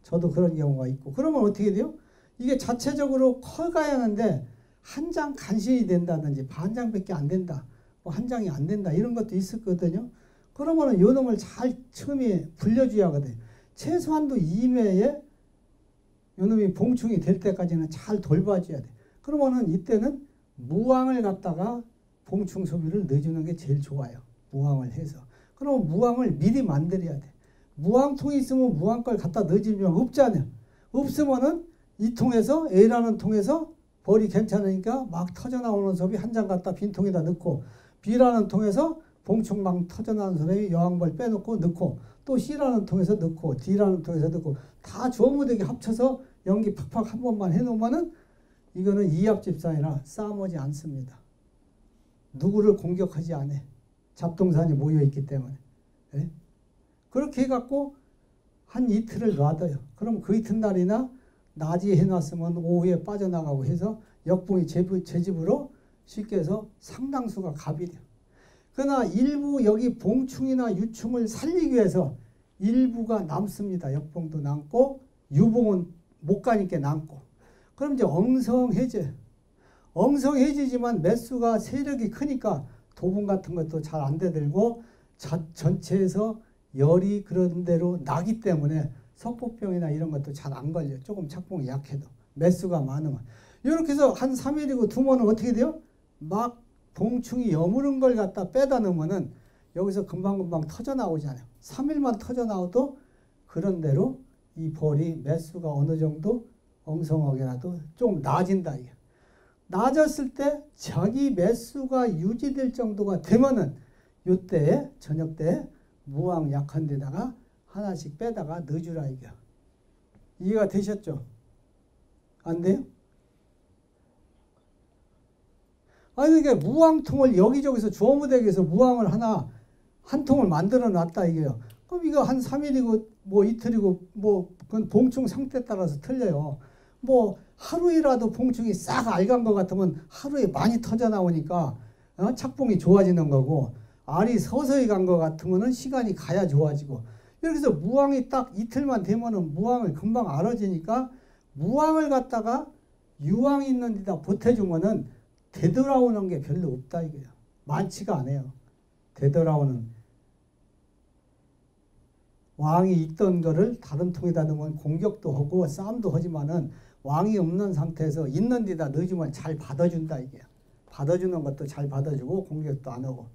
저도 그런 경우가 있고. 그러면 어떻게 돼요? 이게 자체적으로 커가야 하는데 한 장 간신히 된다든지 반 장밖에 안 된다. 뭐 한 장이 안 된다. 이런 것도 있었거든요. 그러면은 요 놈을 잘 처음에 불려줘야 하거든요. 최소한도 2매에 요 놈이 봉충이 될 때까지는 잘 돌봐줘야 돼. 그러면은 이때는 무왕을 갖다가 봉충 소비를 넣어주는 게 제일 좋아요. 무왕을 해서. 그럼 무왕을 미리 만들어야 돼. 무왕통이 있으면 무왕 걸 갖다 넣어주면 없잖아요. 없으면은 이 통에서 A라는 통에서 벌이 괜찮으니까 막 터져나오는 섭이 한 장 갖다 빈 통에다 넣고, B라는 통에서 봉충 막 터져나오는 섭이 여왕벌 빼놓고 넣고, 또 C라는 통에서 넣고, D라는 통에서 넣고, 다 조무되게 합쳐서 연기 팍팍 한 번만 해놓으면은 이거는 이합집산이라 싸우지 않습니다. 누구를 공격하지 않아. 잡동산이 모여있기 때문에. 네? 그렇게 해갖고 한 이틀을 놔둬요. 그럼 그 이튿날이나 낮에 해놨으면 오후에 빠져나가고 해서 역봉이 제 집으로 쉽게 해서 상당수가 갑이 돼요. 그러나 일부 여기 봉충이나 유충을 살리기 위해서 일부가 남습니다. 역봉도 남고 유봉은 못 가니까 남고. 그럼 이제 엉성해져. 엉성해지지만 매수가 세력이 크니까 도분 같은 것도 잘 안 되들고 전체에서 열이 그런 대로 나기 때문에 석복병이나 이런 것도 잘 안 걸려요. 조금 착봉이 약해도. 매수가 많으면. 이렇게 해서 한 3일이고 두면은 어떻게 돼요? 막 봉충이 여무른 걸 갖다 빼다 넣으면은 여기서 금방금방 터져 나오잖아요. 3일만 터져 나와도 그런 대로 이 벌이 매수가 어느 정도 엉성하게라도 좀 나아진다. 이게. 낮았을 때 자기 매수가 유지될 정도가 되면은 요때 저녁 때 무왕 약한 데다가 하나씩 빼다가 넣어주라 이게. 이해가 되셨죠? 안 돼요? 아니 이게 무왕통을 여기저기서 주워무대기에서 무왕을 한 통을 만들어 놨다 이게요. 그럼 이거 한 3일이고 뭐 이틀이고 뭐 그건 봉충 상태에 따라서 틀려요. 뭐 하루이라도 봉충이 싹 알간 것 같으면 하루에 많이 터져 나오니까 착봉이 좋아지는 거고, 알이 서서히 간 것 같으면 시간이 가야 좋아지고, 이렇게 해서 무왕이 딱 이틀만 되면은 무왕을 금방 알아지니까 무왕을 갖다가 유왕 있는 데다 보태주면은 되돌아오는 게 별로 없다 이거예요. 많지가 않아요. 되돌아오는. 왕이 있던 거를 다른 통에다 넣으면 공격도 하고 싸움도 하지만은 왕이 없는 상태에서 있는 데다 넣어주면 잘 받아준다 이게. 받아주는 것도 잘 받아주고 공격도 안 하고.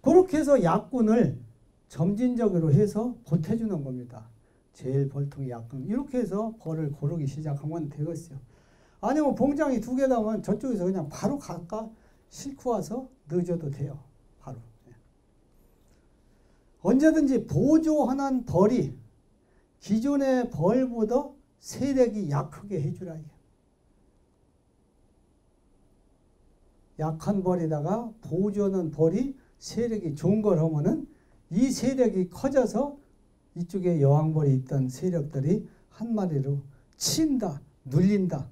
그렇게 해서 약군을 점진적으로 해서 보태주는 겁니다. 제일 벌통이 약군. 이렇게 해서 벌을 고르기 시작하면 되겠어요. 아니면 봉장이 2개 나오면 저쪽에서 그냥 바로 갈까 싣고 와서 넣어줘도 돼요. 바로. 언제든지 보조하는 벌이 기존의 벌보다 세력이 약하게 해주라. 약한 벌에다가 보조하는 벌이 세력이 좋은 걸 하면은 이 세력이 커져서 이쪽에 여왕벌이 있던 세력들이 한 마리로 친다, 눌린다,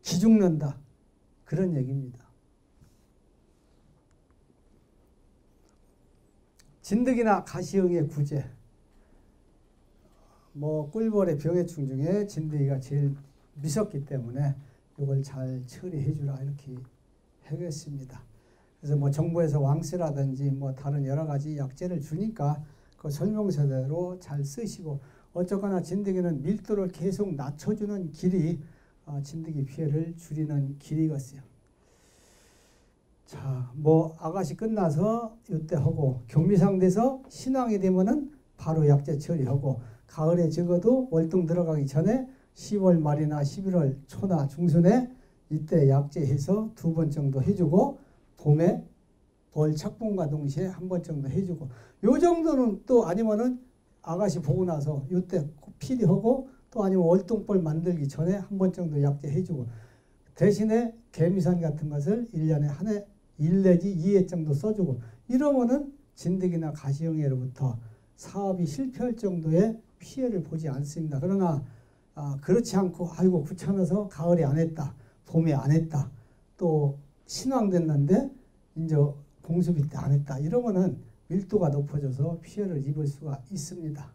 기죽는다. 그런 얘기입니다. 진드기나 가시형의 구제. 뭐 꿀벌의 병해충 중에 진드기가 제일 미쳤기 때문에 이걸 잘 처리해 주라 이렇게 하겠습니다. 그래서 뭐 정부에서 왕세라든지 뭐 다른 여러 가지 약재를 주니까 그 설명서대로 잘 쓰시고, 어쨌거나 진드기는 밀도를 계속 낮춰주는 길이 진드기 피해를 줄이는 길이겠어요. 자, 뭐 아가씨 끝나서 이때 하고 경미상 돼서 신앙이 되면은 바로 약재 처리하고 가을에 적어도 월동 들어가기 전에 10월 말이나 11월 초나 중순에 이때 약재해서 2번 정도 해주고 봄에 벌 착분과 동시에 1번 정도 해주고 요 정도는 또 아니면은 아가씨 보고 나서 이때 필요하고 또 아니면 월동벌 만들기 전에 1번 정도 약재 해주고 대신에 개미산 같은 것을 1년에 한 해 1 내지 2회 정도 써주고 이러면은 진드기나 가시형해로부터 사업이 실패할 정도의 피해를 보지 않습니다. 그러나 그렇지 않고 아이고 귀찮아서 가을에 안 했다. 봄에 안 했다. 또 신황됐는데 이제 공수비 때 안 했다. 이러면은 밀도가 높아져서 피해를 입을 수가 있습니다.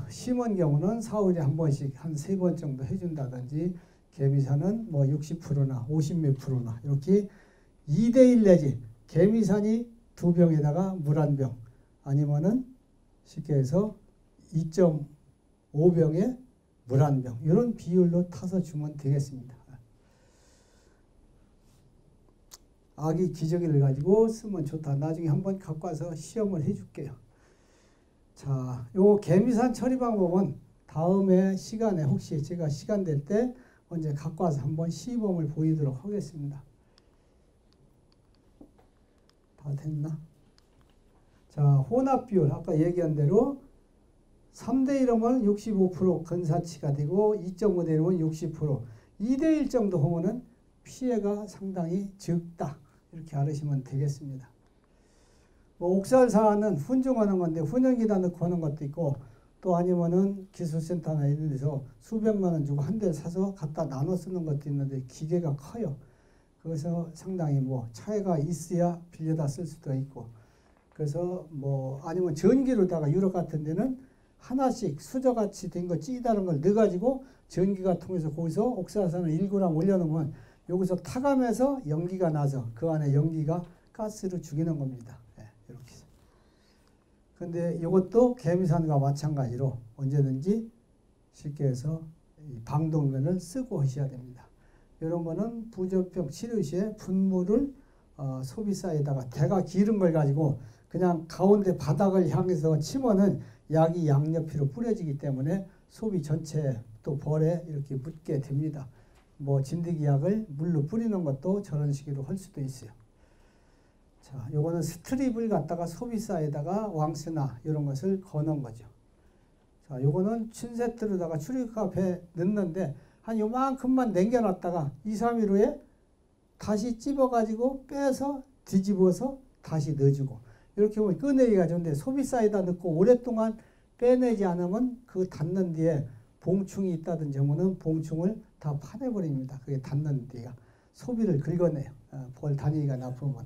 심은 경우는 4월에 한 번씩 한 3번 정도 해준다든지 개미산은 뭐 60%나 50 몇 프로나 이렇게 2대1 내지 개미산이 2병에다가 물 1병 아니면은 쉽게 해서 2.5병에 물 1병 이런 비율로 타서 주면 되겠습니다. 아기 기저귀를 가지고 쓰면 좋다. 나중에 한번 갖고 와서 시험을 해줄게요. 자, 요 개미산 처리 방법은 다음에 시간에 혹시 제가 시간 될 때 언제 갖고 와서 한번 시범을 보이도록 하겠습니다. 다 됐나? 자, 혼합 비율 아까 얘기한 대로 3대 1이면 65% 근사치가 되고 2.5대 1이면 60% 2대 1 정도 하면은 피해가 상당히 적다. 이렇게 알으시면 되겠습니다. 옥살사는 훈종하는 건데 훈연기다 넣고 하는 것도 있고 또 아니면은 기술센터나 이런 데서 수백만 원 주고 한 대 사서 갖다 나눠 쓰는 것도 있는데 기계가 커요. 그래서 상당히 뭐 차이가 있어야 빌려다 쓸 수도 있고 그래서 뭐 아니면 전기로다가 유럽 같은 데는 하나씩 수저같이 된 거 찌다른 걸 넣어가지고 전기가 통해서 거기서 옥살사는 1g 올려놓으면 여기서 타감해서 연기가 나서 그 안에 연기가 가스로 죽이는 겁니다. 이렇게. 근데 이것도 개미산과 마찬가지로 언제든지 쉽게 해서 방독면을 쓰고 하셔야 됩니다. 이런 거는 부조병 치료 시에 분무를 소비사에다가 대가 기른 걸 가지고 그냥 가운데 바닥을 향해서 치면은 약이 양옆으로 뿌려지기 때문에 소비 전체에 또 벌에 이렇게 묻게 됩니다. 뭐 진드기 약을 물로 뿌리는 것도 저런 식으로 할 수도 있어요. 자, 요거는 스트립을 갖다가 소비사에다가 왕스나 이런 것을 거는 거죠. 자, 요거는 춘세트로다가 출입값에 넣는데 한 요만큼만 남겨놨다가 2, 3일 후에 다시 찝어가지고 빼서 뒤집어서 다시 넣어주고 이렇게 보면 꺼내기가 좋은데 소비사에다 넣고 오랫동안 빼내지 않으면 그 닫는 뒤에 봉충이 있다든지 하면은 봉충을 다 파내버립니다. 그게 닫는 뒤가 소비를 긁어내요. 벌 다니기가 나쁘면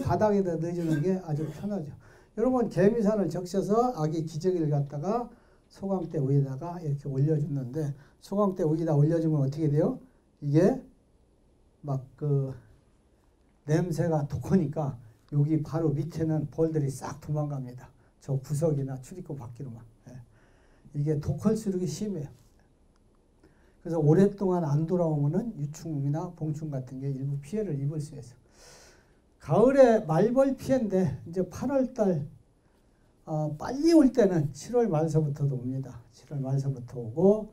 바닥에다 넣어주는 게 아주 편하죠. 여러분 개미산을 적셔서 아기 기저귀를 갖다가 소강대 위에다가 이렇게 올려주는데 소강대 위에다 올려주면 어떻게 돼요? 이게 막 그 냄새가 독하니까 여기 바로 밑에는 벌들이 싹 도망갑니다. 저 구석이나 출입구 밖으로만. 이게 독할수록 심해요. 그래서 오랫동안 안 돌아오면은 유충이나 봉충 같은 게 일부 피해를 입을 수 있어요. 가을에 말벌 피해인데 이제 8월달 빨리 올 때는 7월 말서부터도 옵니다. 7월 말서부터 오고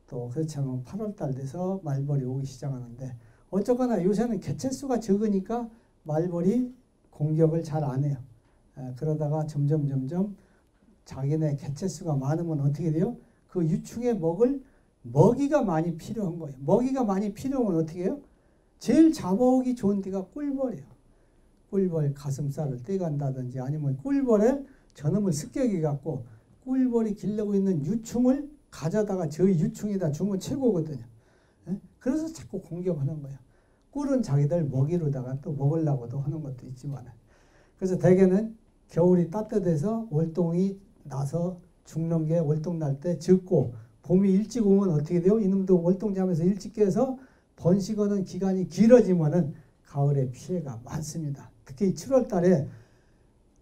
또 그렇지 않으면 8월달 돼서 말벌이 오기 시작하는데 어쨌거나 요새는 개체수가 적으니까 말벌이 공격을 잘 안 해요. 그러다가 점점 자기네 개체수가 많으면 어떻게 돼요? 그 유충에 먹을 먹이가 많이 필요한 거예요. 먹이가 많이 필요하면 어떻게 해요? 제일 잡아오기 좋은 데가 꿀벌이에요. 꿀벌 가슴살을 떼간다든지 아니면 꿀벌에 저놈을 습격해 갖고 꿀벌이 기르고 있는 유충을 가져다가 저희 유충에다 주면 최고거든요. 그래서 자꾸 공격하는 거예요. 꿀은 자기들 먹이로다가 또 먹으려고도 하는 것도 있지만 그래서 대개는 겨울이 따뜻해서 월동이 나서 죽는 게 월동 날 때 적고 봄이 일찍 오면 어떻게 돼요? 이놈도 월동 잠에서 일찍 깨서 번식하는 기간이 길어지면은 가을에 피해가 많습니다. 특히 7월 달에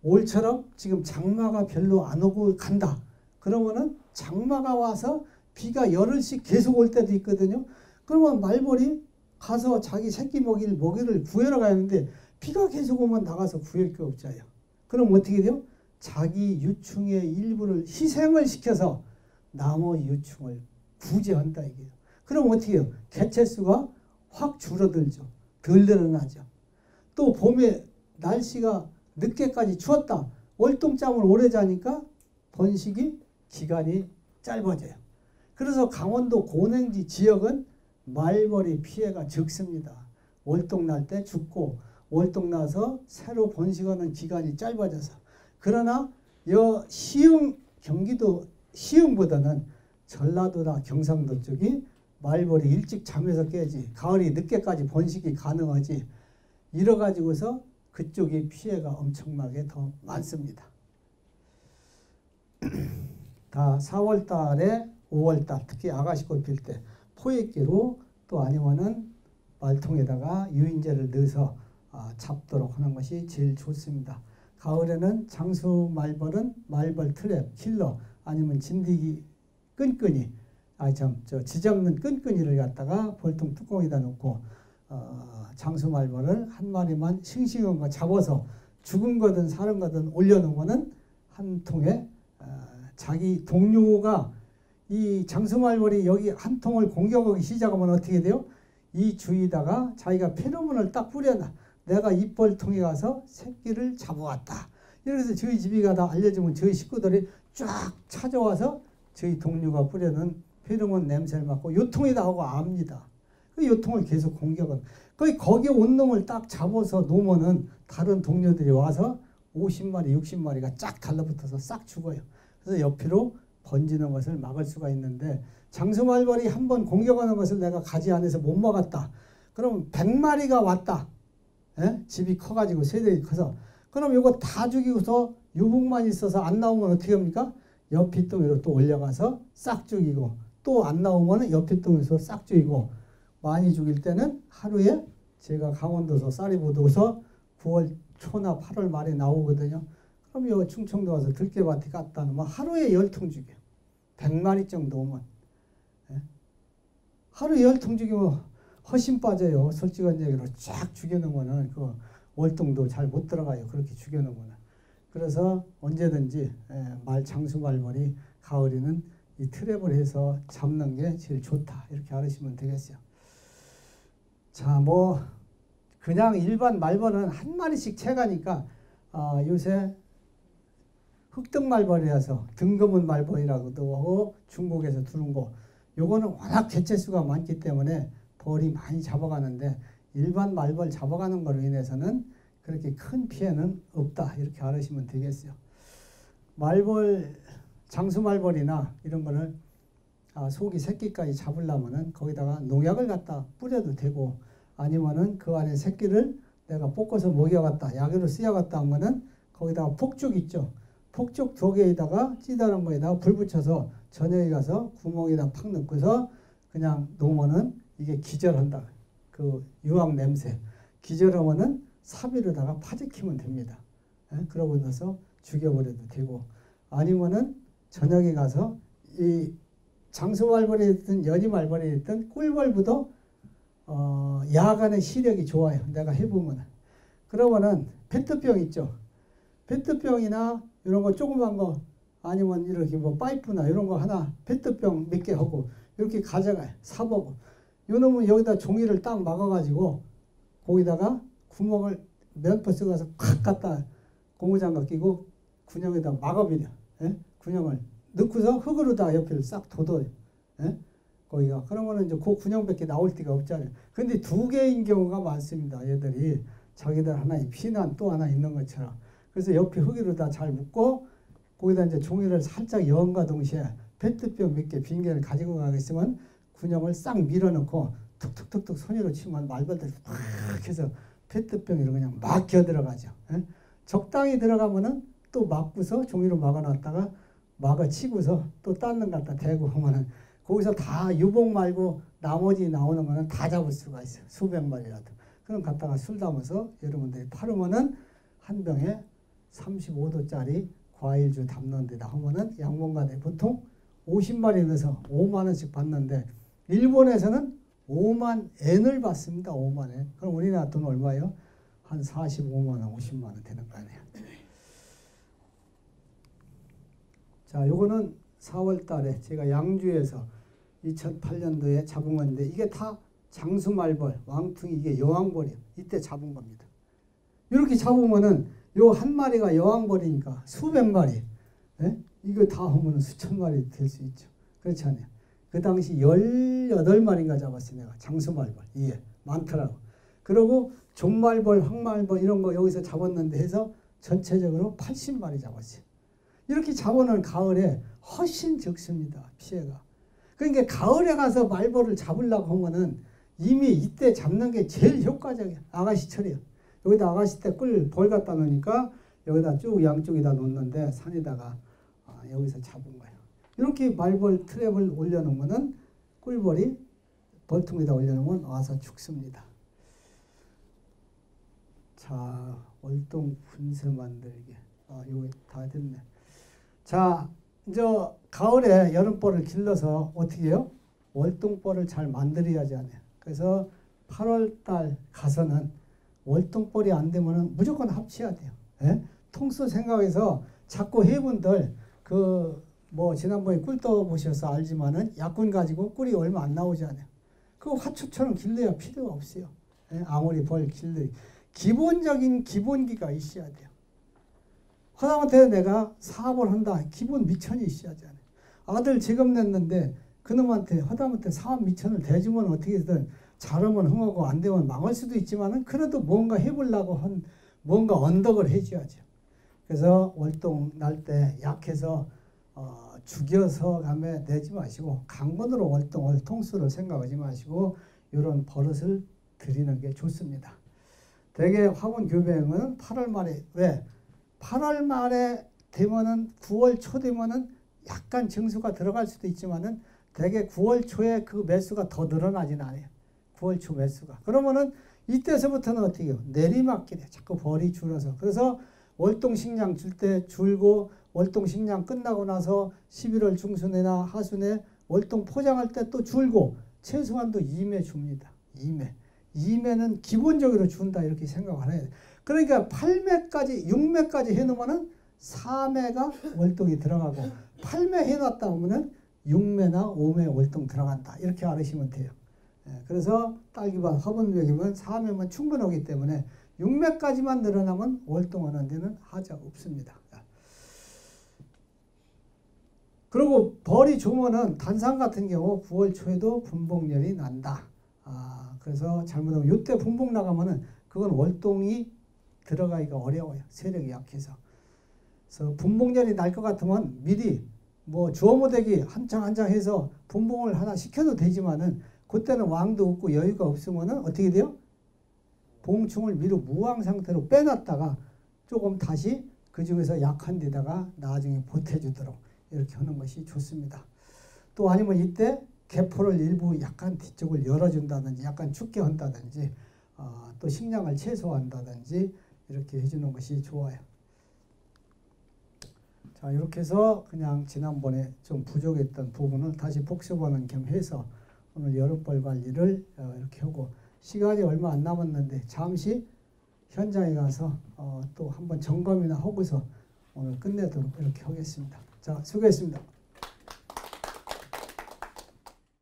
올처럼 지금 장마가 별로 안 오고 간다. 그러면은 장마가 와서 비가 열흘씩 계속 올 때도 있거든요. 그러면 말벌이 가서 자기 새끼 먹이를 구하러 가는데 비가 계속 오면 나가서 구할 게 없잖아요. 그럼 어떻게 돼요? 자기 유충의 일부를 희생을 시켜서 나머지 유충을 구제한다 이게요. 그럼 어떻게 해요? 개체수가 확 줄어들죠. 덜 늘어나죠. 또 봄에 날씨가 늦게까지 추웠다. 월동잠을 오래 자니까 번식이 기간이 짧아져요. 그래서 강원도 고냉지 지역은 말벌이 피해가 적습니다. 월동 날 때 죽고 월동 나서 새로 번식하는 기간이 짧아져서. 그러나 경기도 시흥보다는 전라도나 경상도 쪽이 말벌이 일찍 잠에서 깨지 가을이 늦게까지 번식이 가능하지 이래 가지고서 그쪽이 피해가 엄청나게 더 많습니다. 다 4월 달에 5월 달 특히 아가씨꽃 필 때 포획기로 또 아니면은 말통에다가 유인제를 넣어서 잡도록 하는 것이 제일 좋습니다. 가을에는 장수 말벌은 말벌 트랩, 킬러 아니면 진드기 끈끈이 지잡는 끈끈이를 갖다가 벌통 뚜껑에다 놓고 장수 말벌을 한 마리만 싱싱한 거 잡아서 죽은 거든 사는 거든 올려놓으면은 한 통에 자기 동료가 이 장수 말벌이 여기 한 통을 공격하기 시작하면 어떻게 돼요? 이 주위다가 자기가 페로몬을 딱 뿌려놔. 내가 입벌통에 가서 새끼를 잡아왔다. 이래서 저희 집에 가다 알려주면 저희 식구들이 쫙 찾아와서 저희 동료가 뿌려놓은 페로몬 냄새를 맡고 요 통에다 하고 압니다. 요 통을 계속 공격은. 거기에 온 놈을 딱 잡아서 놓으면은 다른 동료들이 와서 50마리, 60마리가 쫙 달라붙어서 싹 죽어요. 그래서 옆으로 번지는 것을 막을 수가 있는데 장수말벌이 한번 공격하는 것을 내가 가지 안에서 못 막았다. 그럼 100마리가 왔다. 예? 집이 커가지고 세대가 커서 그럼 이거 다 죽이고서 유복만 있어서 안 나오면 어떻게 합니까? 옆이뚱이로 또 올려가서 싹 죽이고 또 안 나오면 옆이뚱에서 싹 죽이고 많이 죽일 때는 하루에 제가 강원도서 쌀이 보도서 9월 초나 8월 말에 나오거든요. 그럼 요 충청도 와서 들깨밭에 갖다 놓으면 하루에 10통 죽여요. 100마리 정도 오면. 예? 하루에 10통 죽이면 허심 빠져요. 솔직한 얘기로 쫙 죽여놓으면은 그 월동도 잘 못 들어가요. 그렇게 죽여놓으면은. 그래서 언제든지 장수 말벌이 가을에는 이 트랩을 해서 잡는 게 제일 좋다. 이렇게 알으시면 되겠어요. 자, 뭐 그냥 일반 말벌은 한 마리씩 채가니까 요새 흑등말벌이라서 등검은 말벌이라고도 하고 중국에서 두는 거 요거는 워낙 개체수가 많기 때문에 벌이 많이 잡아가는데 일반 말벌 잡아가는 거로 인해서는 그렇게 큰 피해는 없다. 이렇게 알으시면 되겠어요. 말벌, 장수말벌이나 이런 거를 소기 새끼까지 잡으려면은 거기다가 농약을 갖다 뿌려도 되고 아니면은 그 안에 새끼를 내가 볶아서 먹여갔다. 약으로 쓰여갔다 하면은 거기다가 폭죽 있죠. 폭죽 2개에다가 찌다란 거에다가 불 붙여서 저녁에 가서 구멍에다 팍 넣고서 그냥 놓으면은 이게 기절한다. 그 유황 냄새. 기절하면은 사비로다가 파지키면 됩니다. 예? 그러고 나서 죽여버려도 되고 아니면은 저녁에 가서 이 장수말벌이 됐든 연이말벌이 됐든 꿀벌보다 야간의 시력이 좋아요. 내가 해보면. 그러면은 페트병 있죠. 페트병이나 이런 거 조그만 거 아니면 이렇게 뭐 파이프나 이런 거 하나 페트병 몇 개 하고 이렇게 가져가요. 사보고. 요놈은 여기다 종이를 딱 막아가지고 거기다가 구멍을 면포 쓰고서 콱 갖다 고무장갑 끼고 군형에다 막아버려. 예? 군형을 넣고서 흙으로다 옆을 싹 돋아요. 예? 거기가. 그러면은 이제 그 군형밖에 나올 데가 없잖아요. 근데 2개인 경우가 많습니다. 얘들이 자기들 하나의 피난 또 하나 있는 것처럼. 그래서 옆에 흙으로다 잘 묶고 거기다 이제 종이를 살짝 여음과 동시에 페트병 몇 개 빈개를 가지고 가겠으면 군형을 싹 밀어넣고 툭툭툭툭 손으로 치면 말벌들이 팍 해서 페트병으로 그냥 막 기어들어가죠. 예? 적당히 들어가면은 또 막고서 종이로 막아놨다가 막아치고서 또 딴 놈 갖다 대고 하면은 거기서 다 유복 말고 나머지 나오는 거는 다 잡을 수가 있어요. 수백 마리라도. 그럼 갖다가 술 담아서 여러분들이 팔으면은 한 병에 35도짜리 과일주 담는 데다 하면은 양봉가에 보통 50마리 넣어서 5만 원씩 받는데 일본에서는 5만 N을 받습니다. 5만 N. 그럼 우리나라 돈 얼마예요? 한 45만 원, 50만 원 되는 거 아니에요. 자, 요거는 4월 달에 제가 양주에서 2008년도에 잡은 건데 이게 다 장수말벌, 왕퉁이 이게 여왕벌이에요. 이때 잡은 겁니다. 이렇게 잡으면은 요 한 마리가 여왕벌이니까 수백 마리. 예? 이거 다 하면 수천 마리 될 수 있죠. 그렇지 않아요? 그 당시 18마리인가 잡았어요. 내가 장수말벌. 이게 많더라고. 그리고 종말벌, 황말벌 이런 거 여기서 잡았는데 해서 전체적으로 80마리 잡았어요. 이렇게 잡아놓은 가을에 훨씬 적습니다. 피해가. 그러니까 가을에 가서 말벌을 잡으려고 하면은 이미 이때 잡는 게 제일 효과적이야. 아가씨철이야. 여기다 아가씨 때 꿀 벌 갖다 놓으니까 여기다 쭉 양쪽에다 놓는데 산에다가 여기서 잡은 거예요. 이렇게 말벌 트랩을 올려놓으면은 꿀벌이 벌통에다 올려놓으면 와서 죽습니다. 자, 월동 분쇄 만들기. 여기 다 됐네. 자, 이제 가을에 여름벌을 길러서 어떻게 해요? 월동벌을 잘 만들어야지 않아요. 그래서 8월 달 가서는 월동벌이 안 되면은 무조건 합쳐야 돼요. 예? 통수 생각해서 자꾸 해분들 지난번에 꿀 떠보셔서 알지만은 약군 가지고 꿀이 얼마 안 나오지 않아요. 그거 화초처럼 길러야 필요가 없어요. 예? 아무리 벌 길러 기본적인 기본기가 있어야 돼요. 허담한테 내가 사업을 한다. 기본 미천이 있어야지 않아요. 아들 직업 냈는데 그놈한테 허담한테 사업 미천을 대주면 어떻게든 잘하면 흥하고 안 되면 망할 수도 있지만은 그래도 뭔가 해보려고 뭔가 언덕을 해줘야죠. 그래서 월동 날 때 약해서 죽여서 가면 내지 마시고 강건으로 월동을 통수를 생각하지 마시고 이런 버릇을 들이는 게 좋습니다. 대개 화분 교배행은 8월 말에 왜? 8월 말에 되면은 9월 초 되면은 약간 증수가 들어갈 수도 있지만은 대개 9월 초에 그 매수가 더 늘어나진 않아요. 9월 초 매수가. 그러면은 이때서부터는 어떻게 해요? 내리막길에 자꾸 벌이 줄어서. 그래서 월동 식량 줄 때 줄고 월동 식량 끝나고 나서 11월 중순이나 하순에 월동 포장할 때 또 줄고 최소한도 2매 줍니다. 2매. 2매는 기본적으로 준다 이렇게 생각을 해야 돼요. 그러니까 8매까지 6매까지 해놓으면은 4매가 월동이 들어가고 8매 해놨다 하면은 6매나 5매 월동 들어간다. 이렇게 알으시면 돼요. 그래서 딸기밭 화분벽이면 4매면 충분하기 때문에 6매까지만 늘어나면 월동하는 데는 하자가 없습니다. 그리고 벌이 좋으면은 단상 같은 경우 9월 초에도 분봉열이 난다. 그래서 잘못하면 이때 분봉 나가면은 그건 월동이 들어가기가 어려워요. 세력이 약해서. 그래서 분봉열이 날 것 같으면 미리 주워모대기 한창 해서 분봉을 하나 시켜도 되지만은 그때는 왕도 없고 여유가 없으면은 어떻게 돼요? 봉충을 미리 무왕 상태로 빼놨다가 조금 다시 그 중에서 약한 데다가 나중에 보태주도록 이렇게 하는 것이 좋습니다. 또 아니면 이때 개포를 일부 약간 뒤쪽을 열어준다든지 약간 춥게 한다든지 또 식량을 최소화한다든지 이렇게 해주는 것이 좋아요. 자, 이렇게 해서 그냥 지난번에 좀 부족했던 부분을 다시 복습하는 겸 해서 오늘 여름벌 관리를 이렇게 하고 시간이 얼마 안 남았는데 잠시 현장에 가서 또 한번 점검이나 하고서 오늘 끝내도록 이렇게 하겠습니다. 자, 수고했습니다.